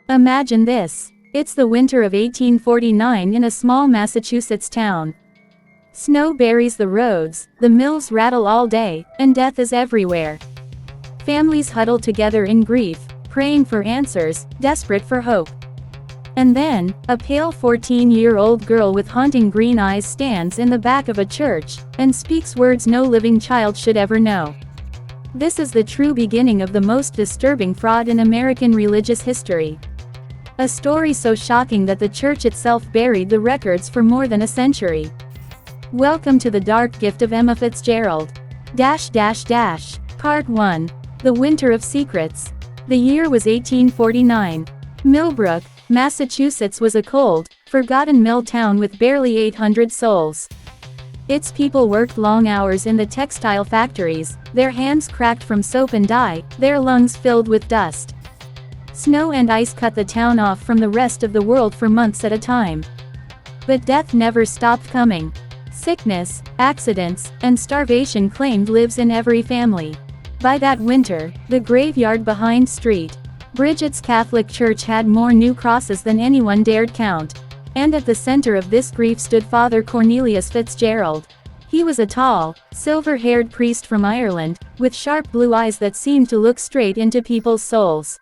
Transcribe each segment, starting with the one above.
Imagine this. It's the winter of 1849 in a small Massachusetts town. Snow buries the roads, the mills rattle all day, and death is everywhere. Families huddle together in grief, praying for answers, desperate for hope. And then, a pale 14-year-old girl with haunting green eyes stands in the back of a church, and speaks words no living child should ever know. This is the true beginning of the most disturbing fraud in American religious history. A story so shocking that the church itself buried the records for more than a century. Welcome to the dark gift of Emma Fitzgerald. Part 1. The Winter of Secrets. The year was 1849. Millbrook, Massachusetts was a cold, forgotten mill town with barely 800 souls. Its people worked long hours in the textile factories, their hands cracked from soap and dye, their lungs filled with dust. Snow and ice cut the town off from the rest of the world for months at a time. But death never stopped coming. Sickness, accidents, and starvation claimed lives in every family. By that winter, the graveyard behind St. Bridget's Catholic Church had more new crosses than anyone dared count. And at the center of this grief stood Father Cornelius Fitzgerald. He was a tall, silver-haired priest from Ireland, with sharp blue eyes that seemed to look straight into people's souls.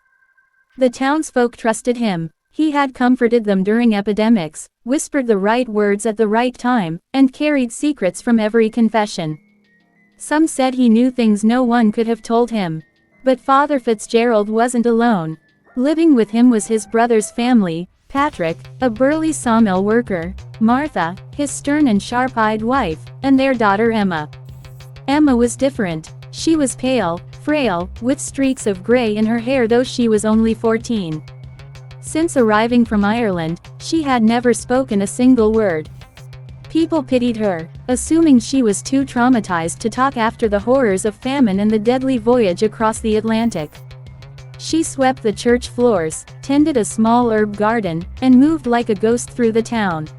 The townsfolk trusted him. He had comforted them during epidemics, whispered the right words at the right time, and carried secrets from every confession. Some said he knew things no one could have told him. But Father Fitzgerald wasn't alone. Living with him was his brother's family, Patrick, a burly sawmill worker, Martha, his stern and sharp-eyed wife, and their daughter Emma. Emma was different. She was pale, frail, with streaks of gray in her hair though she was only 14. Since arriving from Ireland, she had never spoken a single word. People pitied her, assuming she was too traumatized to talk after the horrors of famine and the deadly voyage across the Atlantic. She swept the church floors, tended a small herb garden, and moved like a ghost through the town.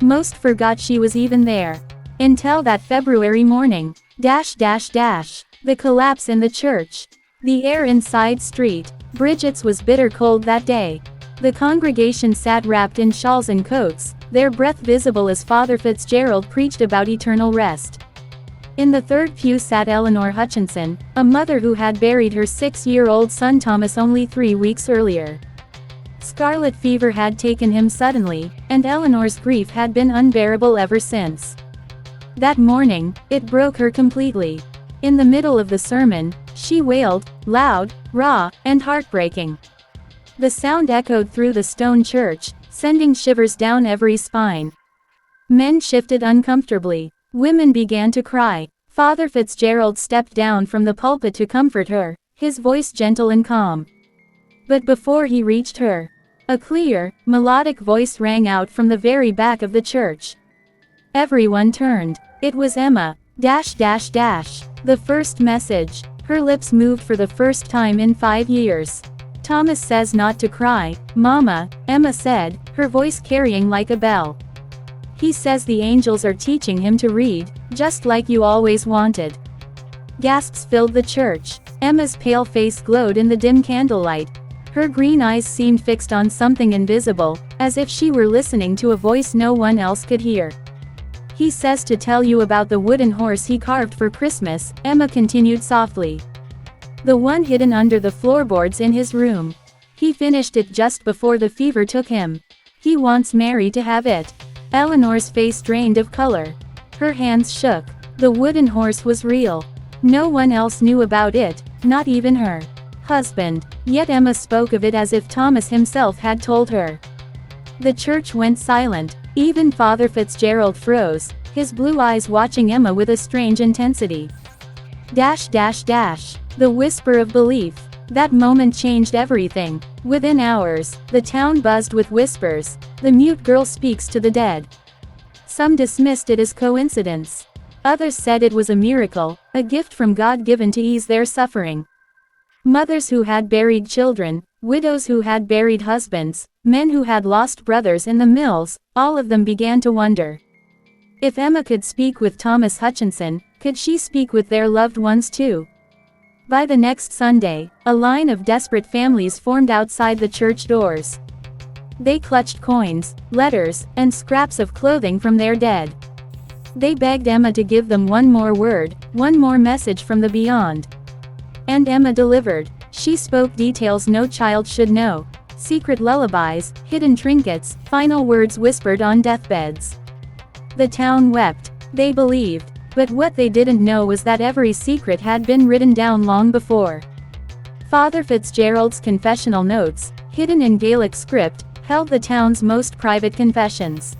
Most forgot she was even there. Until that February morning. The collapse in the church. The air inside St. Bridget's was bitter cold that day. The congregation sat wrapped in shawls and coats, their breath visible as Father Fitzgerald preached about eternal rest. In the third pew sat Eleanor Hutchinson, a mother who had buried her 6-year-old son Thomas only 3 weeks earlier. Scarlet fever had taken him suddenly, and Eleanor's grief had been unbearable ever since. That morning, it broke her completely. In the middle of the sermon, she wailed, loud, raw, and heartbreaking. The sound echoed through the stone church, sending shivers down every spine. Men shifted uncomfortably. Women began to cry. Father Fitzgerald stepped down from the pulpit to comfort her, his voice gentle and calm. But before he reached her, a clear, melodic voice rang out from the very back of the church. Everyone turned. It was Emma. The first message. Her lips moved for the first time in 5 years. Thomas says not to cry, Mama, Emma said, her voice carrying like a bell. He says the angels are teaching him to read, just like you always wanted. Gasps filled the church. Emma's pale face glowed in the dim candlelight. Her green eyes seemed fixed on something invisible, as if she were listening to a voice no one else could hear. He says to tell you about the wooden horse he carved for Christmas, Emma continued softly. The one hidden under the floorboards in his room. He finished it just before the fever took him. He wants Mary to have it. Eleanor's face drained of color. Her hands shook. The wooden horse was real. No one else knew about it, not even her husband, yet Emma spoke of it as if Thomas himself had told her. The church went silent. Even Father Fitzgerald froze, his blue eyes watching Emma with a strange intensity. The whisper of belief. That moment changed everything. Within hours, the town buzzed with whispers. The mute girl speaks to the dead. Some dismissed it as coincidence. Others said it was a miracle, a gift from God given to ease their suffering. Mothers who had buried children, widows who had buried husbands, men who had lost brothers in the mills, all of them began to wonder. If Emma could speak with Thomas Hutchinson, could she speak with their loved ones too? By the next Sunday, a line of desperate families formed outside the church doors. They clutched coins, letters, and scraps of clothing from their dead. They begged Emma to give them one more word, one more message from the beyond. And Emma delivered. She spoke details no child should know. Secret lullabies, hidden trinkets, final words whispered on deathbeds. The town wept. They believed. But what they didn't know was that every secret had been written down long before. Father Fitzgerald's confessional notes, hidden in Gaelic script, held the town's most private confessions.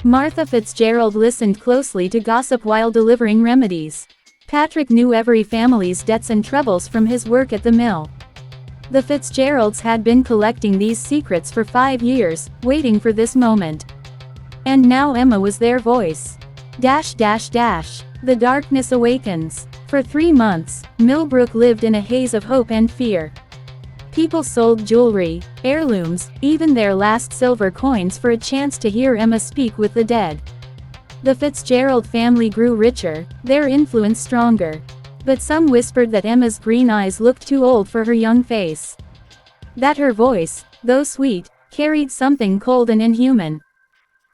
Martha Fitzgerald listened closely to gossip while delivering remedies. Patrick knew every family's debts and troubles from his work at the mill. The Fitzgeralds had been collecting these secrets for 5 years, waiting for this moment. And now Emma was their voice. The darkness awakens. For 3 months, Millbrook lived in a haze of hope and fear. People sold jewelry, heirlooms, even their last silver coins for a chance to hear Emma speak with the dead. The Fitzgerald family grew richer, their influence stronger. But some whispered that Emma's green eyes looked too old for her young face. That her voice, though sweet, carried something cold and inhuman.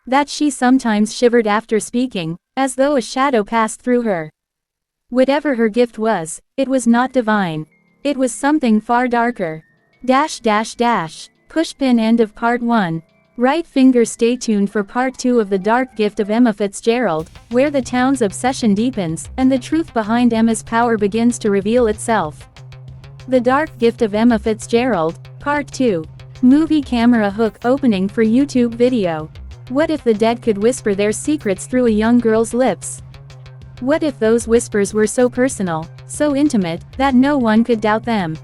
That she sometimes shivered after speaking, as though a shadow passed through her. Whatever her gift was, it was not divine. It was something far darker. Pushpin end of part 1. Right finger stay tuned for part 2 of The Dark Gift of Emma Fitzgerald, where the town's obsession deepens, and the truth behind Emma's power begins to reveal itself. The Dark Gift of Emma Fitzgerald, part 2. Movie camera hook opening for YouTube video. What if the dead could whisper their secrets through a young girl's lips? What if those whispers were so personal, so intimate, that no one could doubt them?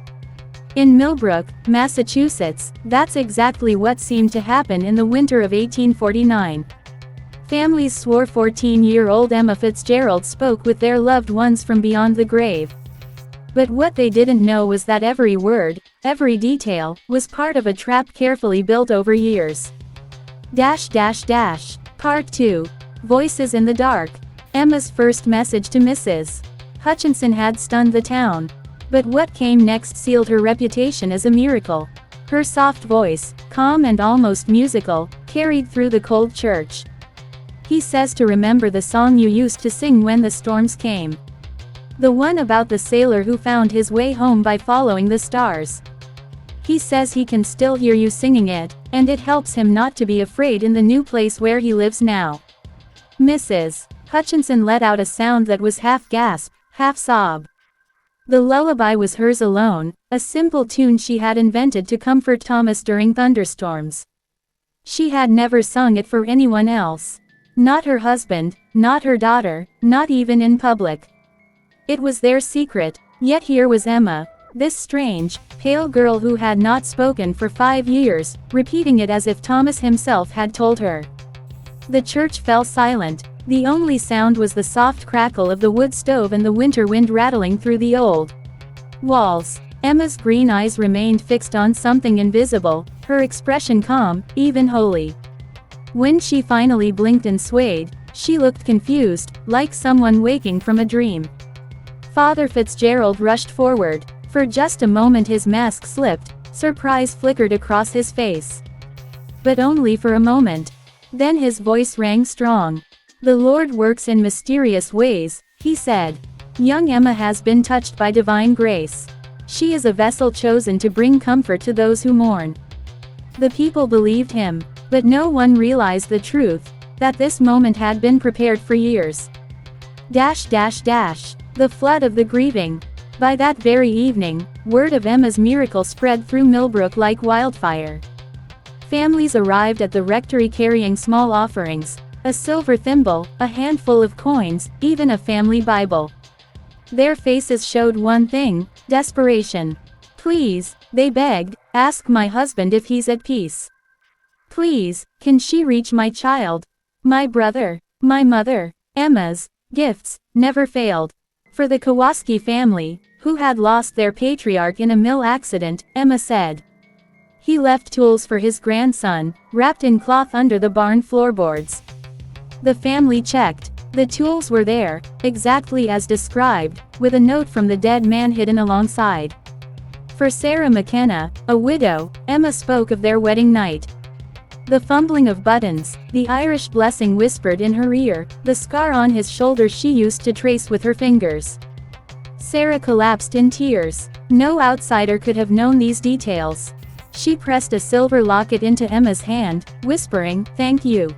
In Millbrook, Massachusetts, that's exactly what seemed to happen in the winter of 1849. Families swore 14-year-old Emma Fitzgerald spoke with their loved ones from beyond the grave. But what they didn't know was that every word, every detail, was part of a trap carefully built over years. Part 2. Voices in the Dark. Emma's first message to Mrs. Hutchinson had stunned the town. But what came next sealed her reputation as a miracle. Her soft voice, calm and almost musical, carried through the cold church. He says to remember the song you used to sing when the storms came. The one about the sailor who found his way home by following the stars. He says he can still hear you singing it, and it helps him not to be afraid in the new place where he lives now. Mrs. Hutchinson let out a sound that was half gasp, half sob. The lullaby was hers alone, a simple tune she had invented to comfort Thomas during thunderstorms. She had never sung it for anyone else. Not her husband, not her daughter, not even in public. It was their secret, yet here was Emma, this strange, pale girl who had not spoken for 5 years, repeating it as if Thomas himself had told her. The church fell silent. The only sound was the soft crackle of the wood stove and the winter wind rattling through the old walls. Emma's green eyes remained fixed on something invisible, her expression calm, even holy. When she finally blinked and swayed, she looked confused, like someone waking from a dream. Father Fitzgerald rushed forward. For just a moment his mask slipped, surprise flickered across his face. But only for a moment. Then his voice rang strong. "The Lord works in mysterious ways," he said. "Young Emma has been touched by divine grace. She is a vessel chosen to bring comfort to those who mourn." The people believed him, but no one realized the truth, that this moment had been prepared for years. The flood of the grieving. By that very evening, word of Emma's miracle spread through Millbrook like wildfire. Families arrived at the rectory carrying small offerings, a silver thimble, a handful of coins, even a family Bible. Their faces showed one thing, desperation. "Please," they begged, "ask my husband if he's at peace. Please, can she reach my child? My brother, my mother." Emma's gifts never failed. For the Kowalski family, who had lost their patriarch in a mill accident, Emma said. He left tools for his grandson, wrapped in cloth under the barn floorboards. The family checked. The tools were there, exactly as described, with a note from the dead man hidden alongside. For Sarah McKenna, a widow, Emma spoke of their wedding night. The fumbling of buttons, the Irish blessing whispered in her ear, the scar on his shoulder she used to trace with her fingers. Sarah collapsed in tears. No outsider could have known these details. She pressed a silver locket into Emma's hand, whispering, "Thank you.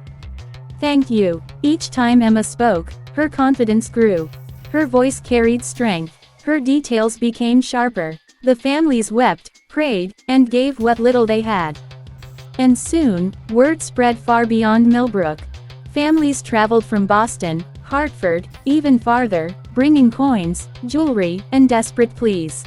Thank you." Each time Emma spoke, her confidence grew. Her voice carried strength. Her details became sharper. The families wept, prayed, and gave what little they had. And soon, word spread far beyond Millbrook. Families traveled from Boston, Hartford, even farther, bringing coins, jewelry, and desperate pleas.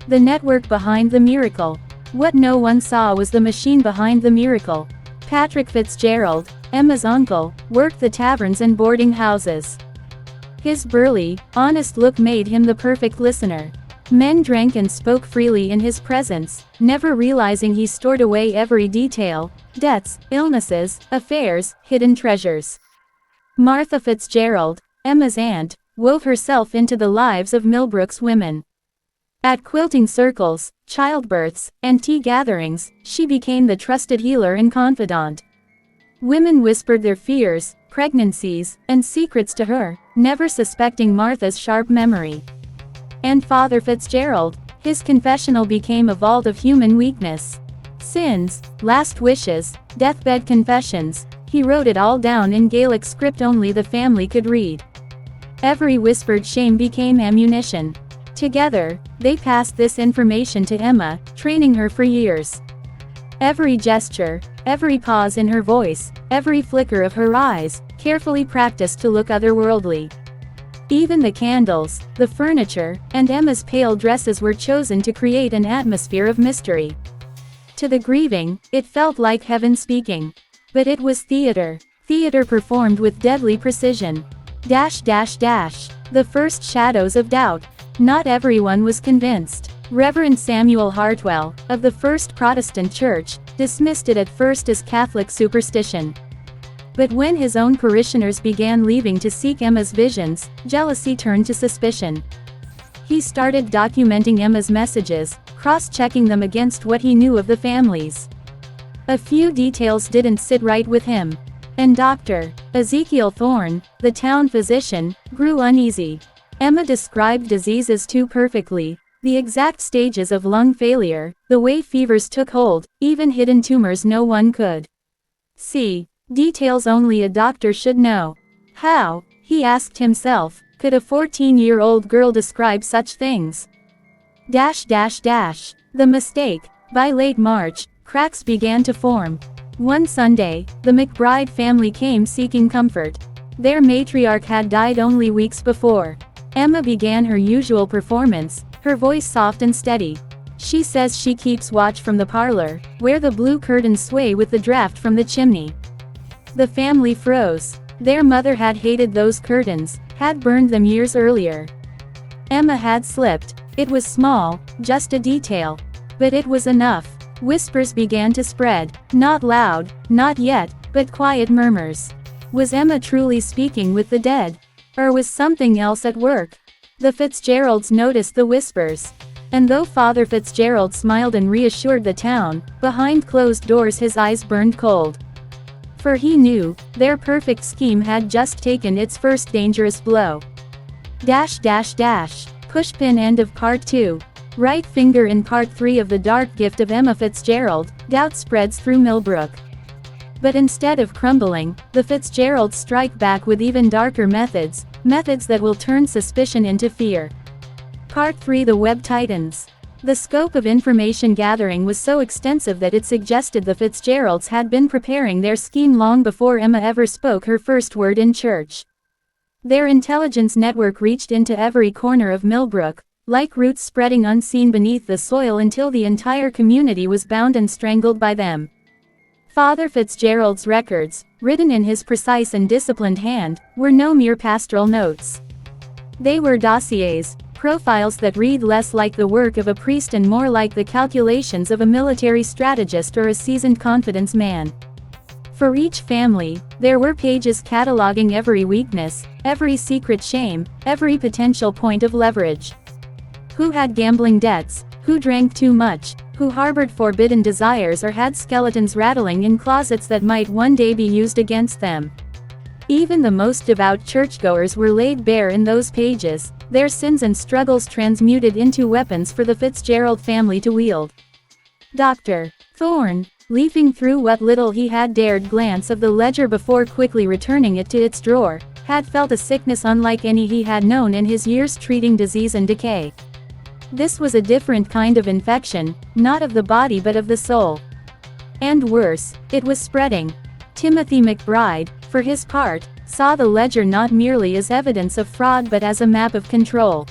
The network behind the miracle. What no one saw was the machine behind the miracle. Patrick Fitzgerald, Emma's uncle, worked the taverns and boarding houses. His burly, honest look made him the perfect listener. Men drank and spoke freely in his presence, never realizing he stored away every detail: debts, illnesses, affairs, hidden treasures. Martha Fitzgerald, Emma's aunt, wove herself into the lives of Millbrook's women. At quilting circles, childbirths, and tea gatherings, she became the trusted healer and confidant. Women whispered their fears, pregnancies, and secrets to her, never suspecting Martha's sharp memory. And Father Fitzgerald, his confessional became a vault of human weakness. Sins, last wishes, deathbed confessions, he wrote it all down in Gaelic script only the family could read. Every whispered shame became ammunition. Together, they passed this information to Emma, training her for years. Every gesture, every pause in her voice, every flicker of her eyes, carefully practiced to look otherworldly. Even the candles, the furniture, and Emma's pale dresses were chosen to create an atmosphere of mystery. To the grieving, it felt like heaven speaking. But it was theater. Theater performed with deadly precision. The first shadows of doubt. Not everyone was convinced. Reverend Samuel Hartwell, of the First Protestant Church, dismissed it at first as Catholic superstition. But when his own parishioners began leaving to seek Emma's visions, jealousy turned to suspicion. He started documenting Emma's messages, cross-checking them against what he knew of the families. A few details didn't sit right with him. And Dr. Ezekiel Thorne, the town physician, grew uneasy. Emma described diseases too perfectly, the exact stages of lung failure, the way fevers took hold, even hidden tumors no one could see. Details only a doctor should know. How, he asked himself, could a 14-year-old girl describe such things? The mistake. By late March, cracks began to form. One Sunday, the McBride family came seeking comfort. Their matriarch had died only weeks before. Emma began her usual performance, her voice soft and steady. She says she keeps watch from the parlor, where the blue curtains sway with the draft from the chimney. The family froze. Their mother had hated those curtains, had burned them years earlier. Emma had slipped. It was small, just a detail. But it was enough. Whispers began to spread, not loud, not yet, but quiet murmurs. Was Emma truly speaking with the dead? Or was something else at work? The Fitzgeralds noticed the whispers. And though Father Fitzgerald smiled and reassured the town, behind closed doors his eyes burned cold. For he knew, their perfect scheme had just taken its first dangerous blow. Pushpin end of part 2. Right finger in part 3 of The Dark Gift of Emma Fitzgerald, doubt spreads through Millbrook. But instead of crumbling, the Fitzgeralds strike back with even darker methods that will turn suspicion into fear. Part 3 The Web tightens. The scope of information gathering was so extensive that it suggested the Fitzgeralds had been preparing their scheme long before Emma ever spoke her first word in church. Their intelligence network reached into every corner of Millbrook, like roots spreading unseen beneath the soil until the entire community was bound and strangled by them. Father Fitzgerald's records, written in his precise and disciplined hand, were no mere pastoral notes. They were dossiers, profiles that read less like the work of a priest and more like the calculations of a military strategist or a seasoned confidence man. For each family, there were pages cataloging every weakness, every secret shame, every potential point of leverage. Who had gambling debts, who drank too much, who harbored forbidden desires or had skeletons rattling in closets that might one day be used against them. Even the most devout churchgoers were laid bare in those pages, their sins and struggles transmuted into weapons for the Fitzgerald family to wield. Dr. Thorne, leafing through what little he had dared glance of the ledger before quickly returning it to its drawer, had felt a sickness unlike any he had known in his years treating disease and decay. This was a different kind of infection, not of the body but of the soul. And worse, it was spreading. Timothy McBride, for his part, saw the ledger not merely as evidence of fraud but as a map of control.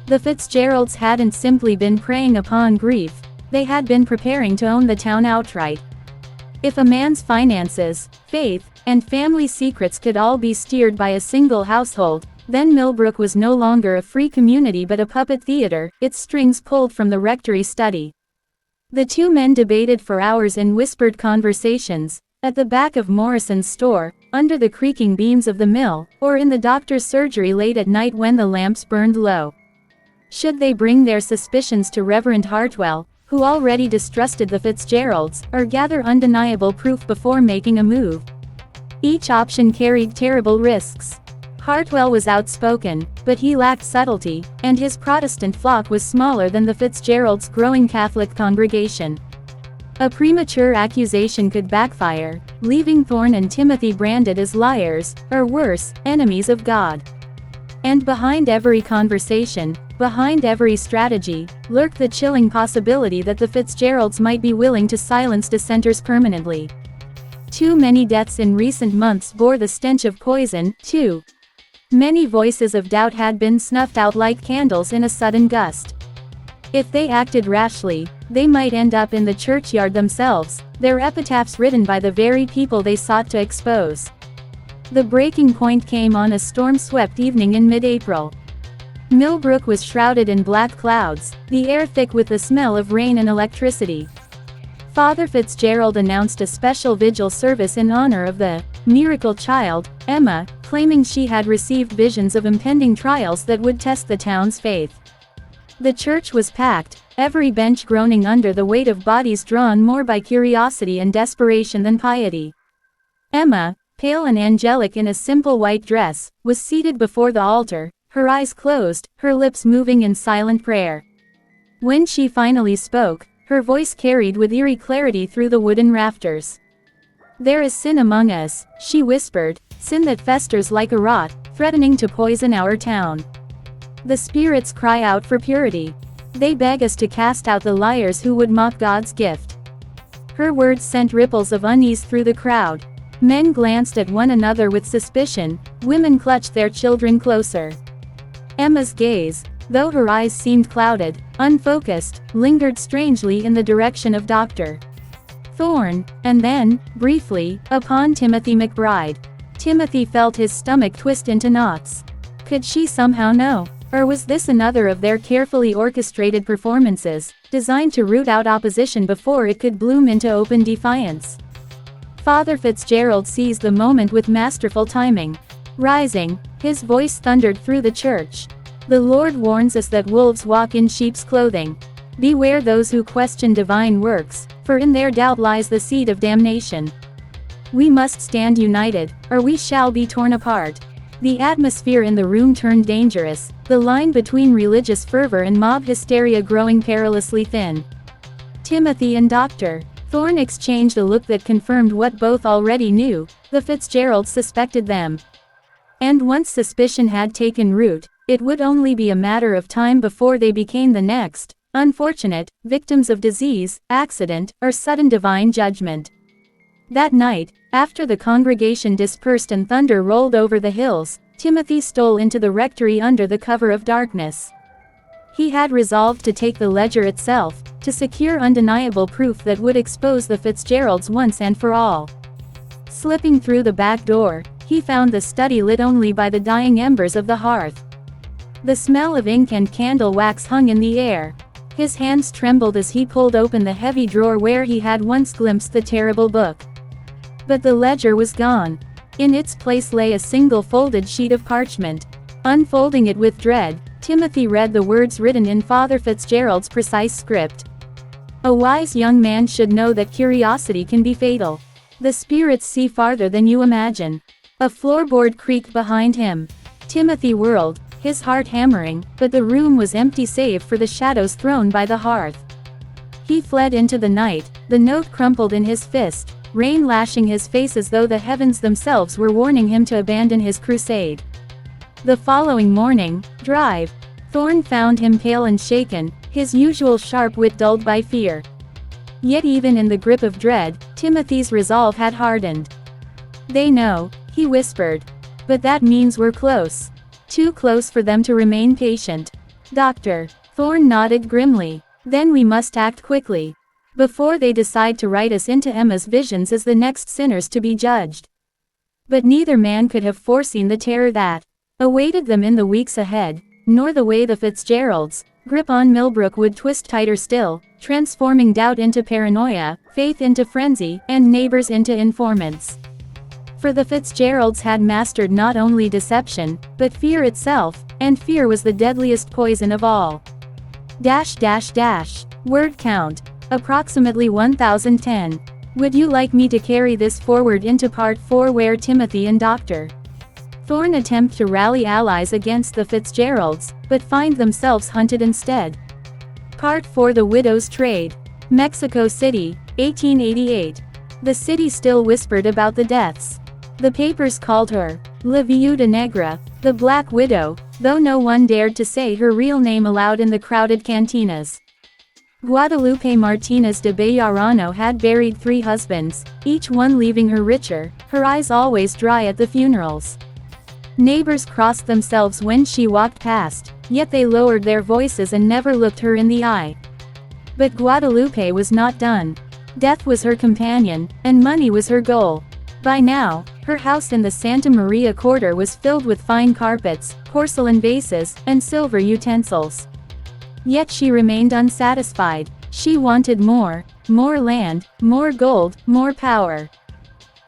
The Fitzgeralds hadn't simply been preying upon grief, they had been preparing to own the town outright. If a man's finances, faith, and family secrets could all be steered by a single household, then Millbrook was no longer a free community but a puppet theater, its strings pulled from the rectory study. The two men debated for hours in whispered conversations, at the back of Morrison's store, under the creaking beams of the mill, or in the doctor's surgery late at night when the lamps burned low. Should they bring their suspicions to Reverend Hartwell, who already distrusted the Fitzgeralds, or gather undeniable proof before making a move? Each option carried terrible risks. Hartwell was outspoken, but he lacked subtlety, and his Protestant flock was smaller than the Fitzgeralds' growing Catholic congregation. A premature accusation could backfire, leaving Thorne and Timothy branded as liars, or worse, enemies of God. And behind every conversation, behind every strategy, lurked the chilling possibility that the Fitzgeralds might be willing to silence dissenters permanently. Too many deaths in recent months bore the stench of poison, too. Many voices of doubt had been snuffed out like candles in a sudden gust. If they acted rashly, they might end up in the churchyard themselves, their epitaphs written by the very people they sought to expose. The breaking point came on a storm-swept evening in mid-April. Millbrook was shrouded in black clouds, the air thick with the smell of rain and electricity. Father Fitzgerald announced a special vigil service in honor of the miracle child, Emma, claiming she had received visions of impending trials that would test the town's faith. The church was packed, every bench groaning under the weight of bodies drawn more by curiosity and desperation than piety. Emma, pale and angelic in a simple white dress, was seated before the altar, her eyes closed, her lips moving in silent prayer. When she finally spoke, her voice carried with eerie clarity through the wooden rafters. "There is sin among us," she whispered, "sin that festers like a rot, threatening to poison our town. The spirits cry out for purity. They beg us to cast out the liars who would mock God's gift." Her words sent ripples of unease through the crowd. Men glanced at one another with suspicion, women clutched their children closer. Emma's gaze, though her eyes seemed clouded, unfocused, lingered strangely in the direction of Dr. Thorne, and then, briefly, upon Timothy McBride. Timothy felt his stomach twist into knots. Could she somehow know? Or was this another of their carefully orchestrated performances, designed to root out opposition before it could bloom into open defiance? Father Fitzgerald seized the moment with masterful timing. Rising, his voice thundered through the church. "The Lord warns us that wolves walk in sheep's clothing. Beware those who question divine works, for in their doubt lies the seed of damnation. We must stand united, or we shall be torn apart." The atmosphere in the room turned dangerous, the line between religious fervor and mob hysteria growing perilously thin. Timothy and Dr. Thorne exchanged a look that confirmed what both already knew: the Fitzgeralds suspected them. And once suspicion had taken root, it would only be a matter of time before they became the next, unfortunate, victims of disease, accident, or sudden divine judgment. That night, after the congregation dispersed and thunder rolled over the hills, Timothy stole into the rectory under the cover of darkness. He had resolved to take the ledger itself, to secure undeniable proof that would expose the Fitzgeralds once and for all. Slipping through the back door, he found the study lit only by the dying embers of the hearth. The smell of ink and candle wax hung in the air. His hands trembled as he pulled open the heavy drawer where he had once glimpsed the terrible book. But the ledger was gone. In its place lay a single folded sheet of parchment. Unfolding it with dread, Timothy read the words written in Father Fitzgerald's precise script. A wise young man should know that curiosity can be fatal. The spirits see farther than you imagine. A floorboard creaked behind him. Timothy whirled, his heart hammering, but the room was empty save for the shadows thrown by the hearth. He fled into the night, the note crumpled in his fist, rain lashing his face as though the heavens themselves were warning him to abandon his crusade. The following morning, drive. Thorne found him pale and shaken, his usual sharp wit dulled by fear. Yet even in the grip of dread, Timothy's resolve had hardened. "They know," he whispered. "But that means we're close. Too close for them to remain patient." "Doctor." Thorne nodded grimly. "Then we must act quickly. Before they decide to write us into Emma's visions as the next sinners to be judged." But neither man could have foreseen the terror that awaited them in the weeks ahead, nor the way the Fitzgeralds' grip on Millbrook would twist tighter still, transforming doubt into paranoia, faith into frenzy, and neighbors into informants. For the Fitzgeralds had mastered not only deception, but fear itself, and fear was the deadliest poison of all. Word count. Approximately 1010. Would you like me to carry this forward into part 4 where Timothy and Dr. Thorne attempt to rally allies against the Fitzgeralds, but find themselves hunted instead? Part 4 The Widow's Trade. Mexico City, 1888. The city still whispered about the deaths. The papers called her La Viuda Negra, the Black Widow, though no one dared to say her real name aloud in the crowded cantinas. Guadalupe Martínez de Bejarano had buried 3 husbands, each one leaving her richer, her eyes always dry at the funerals. Neighbors crossed themselves when she walked past, yet they lowered their voices and never looked her in the eye. But Guadalupe was not done. Death was her companion, and money was her goal. By now, her house in the Santa Maria quarter was filled with fine carpets, porcelain vases, and silver utensils. Yet she remained unsatisfied. She wanted more land, more gold, more power.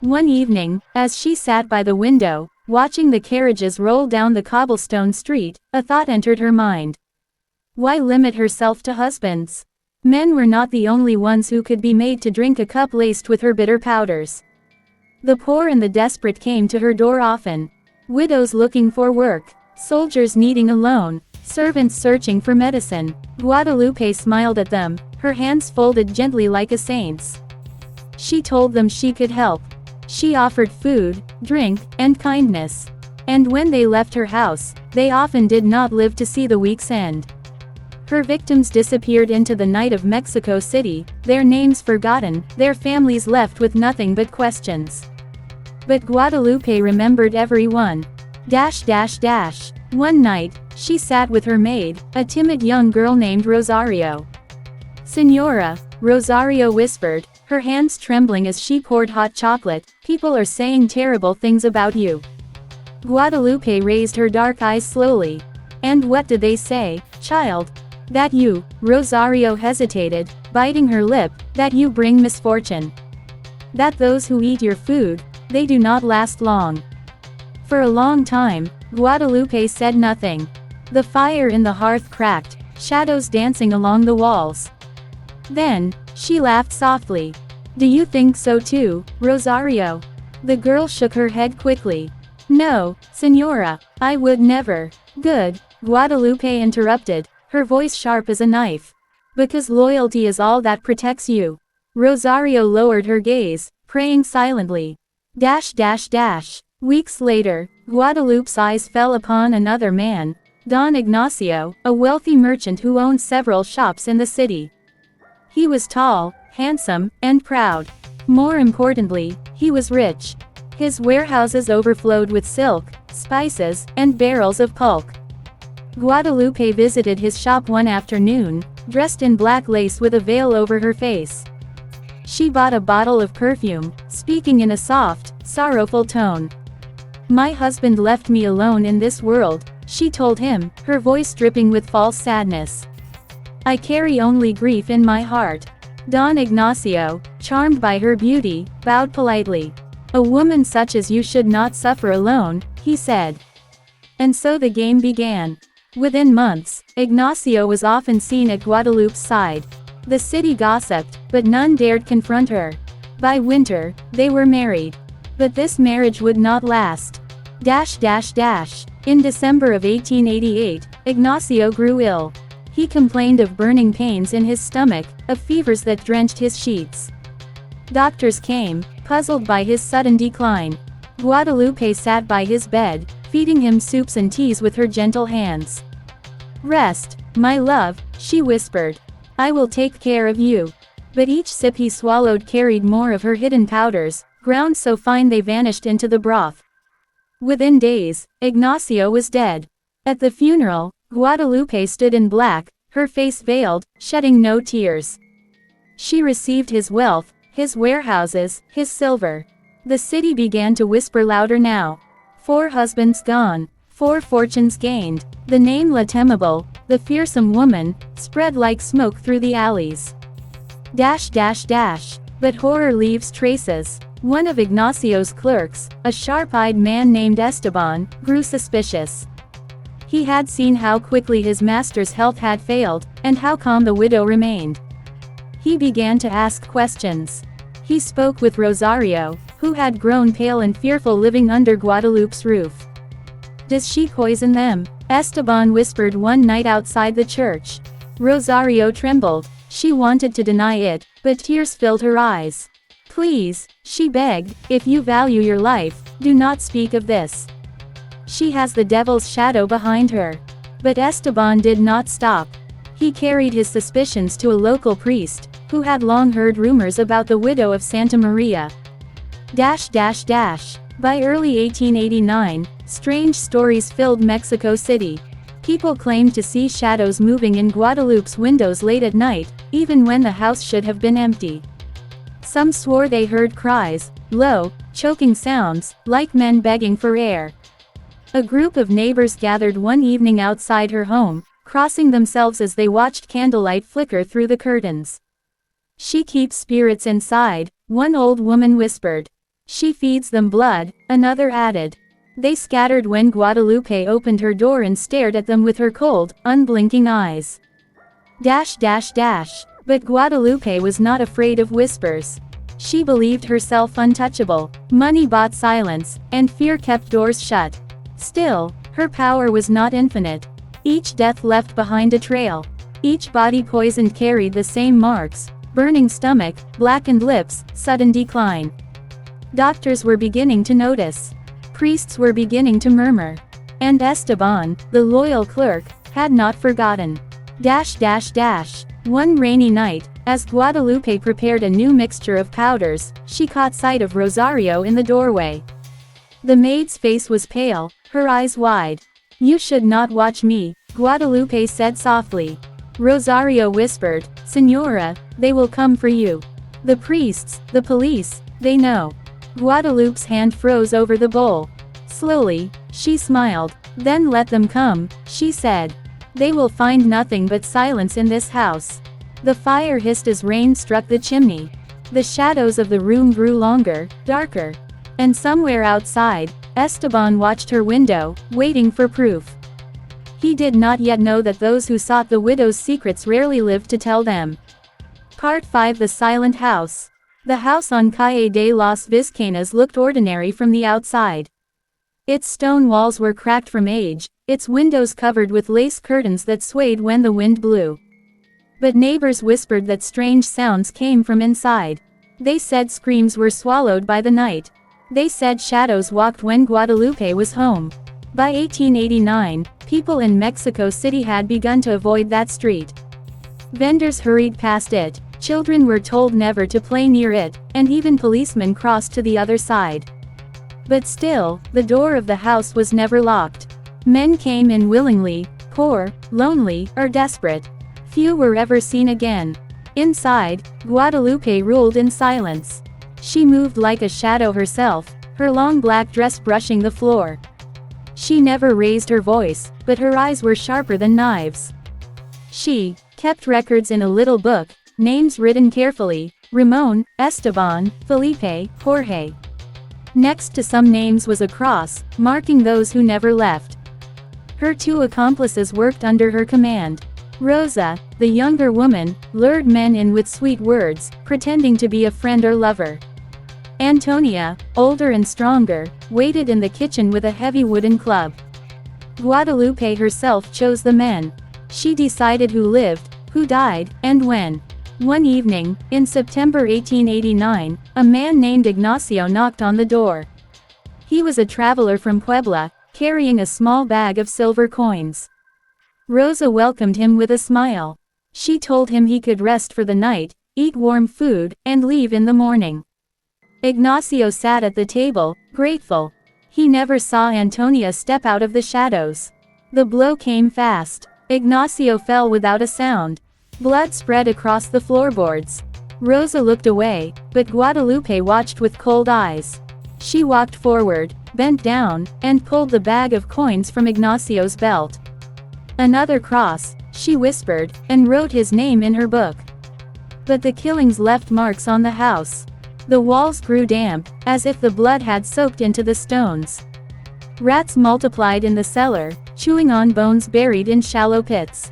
One evening, as she sat by the window, watching the carriages roll down the cobblestone street, a thought entered her mind. Why limit herself to husbands? Men were not the only ones who could be made to drink a cup laced with her bitter powders. The poor and the desperate came to her door often. Widows looking for work, soldiers needing a loan, servants searching for medicine. Guadalupe smiled at them, her hands folded gently like a saint's. She told them she could help. She offered food, drink, and kindness. And when they left her house, they often did not live to see the week's end. Her victims disappeared into the night of Mexico City, their names forgotten, their families left with nothing but questions. But Guadalupe remembered every one. One night, she sat with her maid, a timid young girl named Rosario. "Señora," Rosario whispered, her hands trembling as she poured hot chocolate, "people are saying terrible things about you." Guadalupe raised her dark eyes slowly. "And what did they say, child?" "That you," Rosario hesitated, biting her lip, "that you bring misfortune. That those who eat your food, they do not last long." For a long time, Guadalupe said nothing. The fire in the hearth cracked, shadows dancing along the walls. Then, she laughed softly. "Do you think so too, Rosario?" The girl shook her head quickly. "No, señora, I would never." "Good," Guadalupe interrupted, her voice sharp as a knife. "Because loyalty is all that protects you." Rosario lowered her gaze, praying silently. Weeks later, Guadalupe's eyes fell upon another man, Don Ignacio, a wealthy merchant who owned several shops in the city. He was tall, handsome, and proud. More importantly, he was rich. His warehouses overflowed with silk, spices, and barrels of pulque. Guadalupe visited his shop one afternoon, dressed in black lace with a veil over her face. She bought a bottle of perfume, speaking in a soft, sorrowful tone. "My husband left me alone in this world," she told him, her voice dripping with false sadness. "I carry only grief in my heart." Don Ignacio, charmed by her beauty, bowed politely. A woman such as you should not suffer alone, he said. And so the game began. Within months, Ignacio was often seen at Guadalupe's side. The city gossiped, but none dared confront her. By winter, they were married. But this marriage would not last. In December of 1888, Ignacio grew ill. He complained of burning pains in his stomach, of fevers that drenched his sheets. Doctors came, puzzled by his sudden decline. Guadalupe sat by his bed, feeding him soups and teas with her gentle hands. "Rest, my love," she whispered. "I will take care of you." But each sip he swallowed carried more of her hidden powders, ground so fine they vanished into the broth. Within days, Ignacio was dead. At the funeral, Guadalupe stood in black, her face veiled, shedding no tears. She received his wealth, his warehouses, his silver. The city began to whisper louder now. 4 husbands gone, 4 fortunes gained. The name La Temible, the fearsome woman, spread like smoke through the alleys. But horror leaves traces. One of Ignacio's clerks, a sharp-eyed man named Esteban, grew suspicious. He had seen how quickly his master's health had failed, and how calm the widow remained. He began to ask questions. He spoke with Rosario, who had grown pale and fearful living under Guadalupe's roof. "Does she poison them?" Esteban whispered one night outside the church. Rosario trembled. She wanted to deny it, but tears filled her eyes. "Please," she begged, "if you value your life, do not speak of this. She has the devil's shadow behind her." But Esteban did not stop. He carried his suspicions to a local priest, who had long heard rumors about the widow of Santa Maria. By early 1889, strange stories filled Mexico City. People claimed to see shadows moving in Guadalupe's windows late at night, even when the house should have been empty. Some swore they heard cries, low, choking sounds, like men begging for air. A group of neighbors gathered one evening outside her home, crossing themselves as they watched candlelight flicker through the curtains. "She keeps spirits inside," one old woman whispered. "She feeds them blood," another added. They scattered when Guadalupe opened her door and stared at them with her cold, unblinking eyes. But Guadalupe was not afraid of whispers. She believed herself untouchable. Money bought silence, and fear kept doors shut. Still, her power was not infinite. Each death left behind a trail. Each body poisoned carried the same marks: burning stomach, blackened lips, sudden decline. Doctors were beginning to notice. Priests were beginning to murmur. And Esteban, the loyal clerk, had not forgotten. One rainy night, as Guadalupe prepared a new mixture of powders, she caught sight of Rosario in the doorway. The maid's face was pale, her eyes wide. "You should not watch me," Guadalupe said softly. Rosario whispered, "Señora, they will come for you. The priests, the police, they know." Guadalupe's hand froze over the bowl. Slowly, she smiled. "Then let them come," she said. "They will find nothing but silence in this house." The fire hissed as rain struck the chimney. The shadows of the room grew longer, darker. And somewhere outside, Esteban watched her window, waiting for proof. He did not yet know that those who sought the widow's secrets rarely lived to tell them. Part 5: The Silent House. The house on Calle de las Vizcaínas looked ordinary from the outside. Its stone walls were cracked from age, its windows covered with lace curtains that swayed when the wind blew. But neighbors whispered that strange sounds came from inside. They said screams were swallowed by the night. They said shadows walked when Guadalupe was home. By 1889, people in Mexico City had begun to avoid that street. Vendors hurried past it, children were told never to play near it, and even policemen crossed to the other side. But still, the door of the house was never locked. Men came in willingly, poor, lonely, or desperate. Few were ever seen again. Inside, Guadalupe ruled in silence. She moved like a shadow herself, her long black dress brushing the floor. She never raised her voice, but her eyes were sharper than knives. She kept records in a little book, names written carefully: Ramon, Esteban, Felipe, Jorge. Next to some names was a cross, marking those who never left. Her 2 accomplices worked under her command. Rosa, the younger woman, lured men in with sweet words, pretending to be a friend or lover. Antonia, older and stronger, waited in the kitchen with a heavy wooden club. Guadalupe herself chose the men. She decided who lived, who died, and when. One evening, in September 1889, a man named Ignacio knocked on the door. He was a traveler from Puebla, carrying a small bag of silver coins. Rosa welcomed him with a smile. She told him he could rest for the night, eat warm food, and leave in the morning. Ignacio sat at the table, grateful. He never saw Antonia step out of the shadows. The blow came fast. Ignacio fell without a sound. Blood spread across the floorboards. Rosa looked away, but Guadalupe watched with cold eyes. She walked forward, bent down, and pulled the bag of coins from Ignacio's belt. "Another cross," she whispered, and wrote his name in her book. But the killings left marks on the house. The walls grew damp, as if the blood had soaked into the stones. Rats multiplied in the cellar, chewing on bones buried in shallow pits.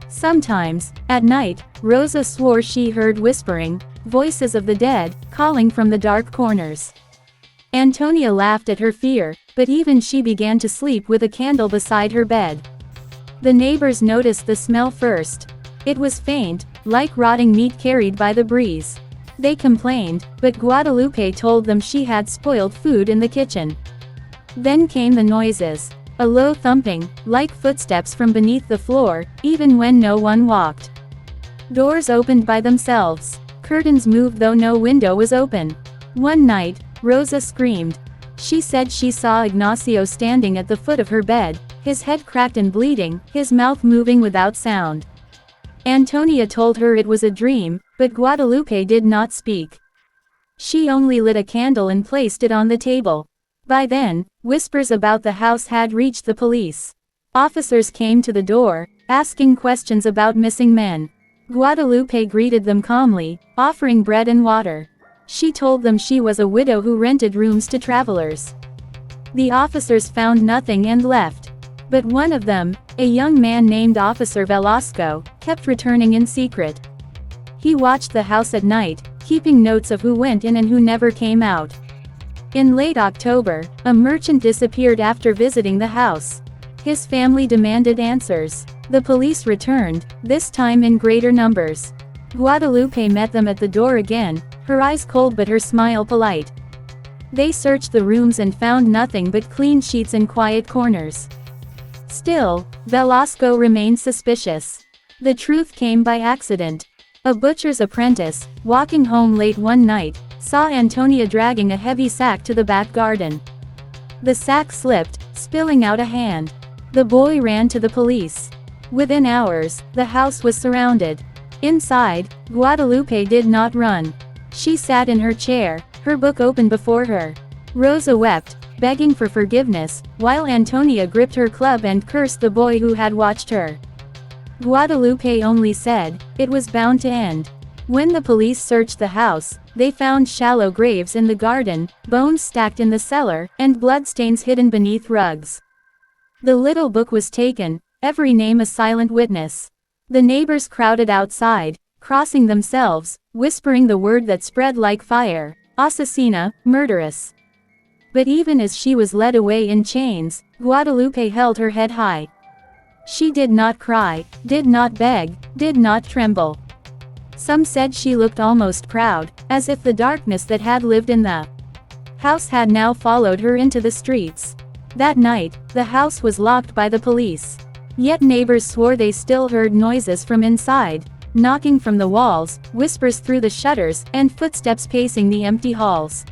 Sometimes, at night, Rosa swore she heard whispering, voices of the dead, calling from the dark corners. Antonia laughed at her fear, but even she began to sleep with a candle beside her bed. The neighbors noticed the smell first. It was faint, like rotting meat carried by the breeze. They complained, but Guadalupe told them she had spoiled food in the kitchen. Then came the noises. A low thumping, like footsteps from beneath the floor, even when no one walked. Doors opened by themselves. Curtains moved though no window was open. One night, Rosa screamed. She said she saw Ignacio standing at the foot of her bed, his head cracked and bleeding, his mouth moving without sound. Antonia told her it was a dream, but Guadalupe did not speak. She only lit a candle and placed it on the table. By then, whispers about the house had reached the police. Officers came to the door, asking questions about missing men. Guadalupe greeted them calmly, offering bread and water. She told them she was a widow who rented rooms to travelers. The officers found nothing and left. But one of them, a young man named Officer Velasco, kept returning in secret. He watched the house at night, keeping notes of who went in and who never came out. In late October, a merchant disappeared after visiting the house. His family demanded answers. The police returned, this time in greater numbers. Guadalupe met them at the door again, her eyes cold but her smile polite. They searched the rooms and found nothing but clean sheets and quiet corners. Still, Velasco remained suspicious. The truth came by accident. A butcher's apprentice, walking home late one night, saw Antonia dragging a heavy sack to the back garden. The sack slipped, spilling out a hand. The boy ran to the police. Within hours, the house was surrounded. Inside, Guadalupe did not run. She sat in her chair, her book open before her. Rosa wept, begging for forgiveness, while Antonia gripped her club and cursed the boy who had watched her. Guadalupe only said, it was bound to end. When the police searched the house, they found shallow graves in the garden, bones stacked in the cellar, and bloodstains hidden beneath rugs. The little book was taken, every name a silent witness. The neighbors crowded outside, crossing themselves, whispering the word that spread like fire, asesina, murderess. But even as she was led away in chains, Guadalupe held her head high. She did not cry, did not beg, did not tremble. Some said she looked almost proud, as if the darkness that had lived in the house had now followed her into the streets. That night, the house was locked by the police. Yet neighbors swore they still heard noises from inside, knocking from the walls, whispers through the shutters, and footsteps pacing the empty halls.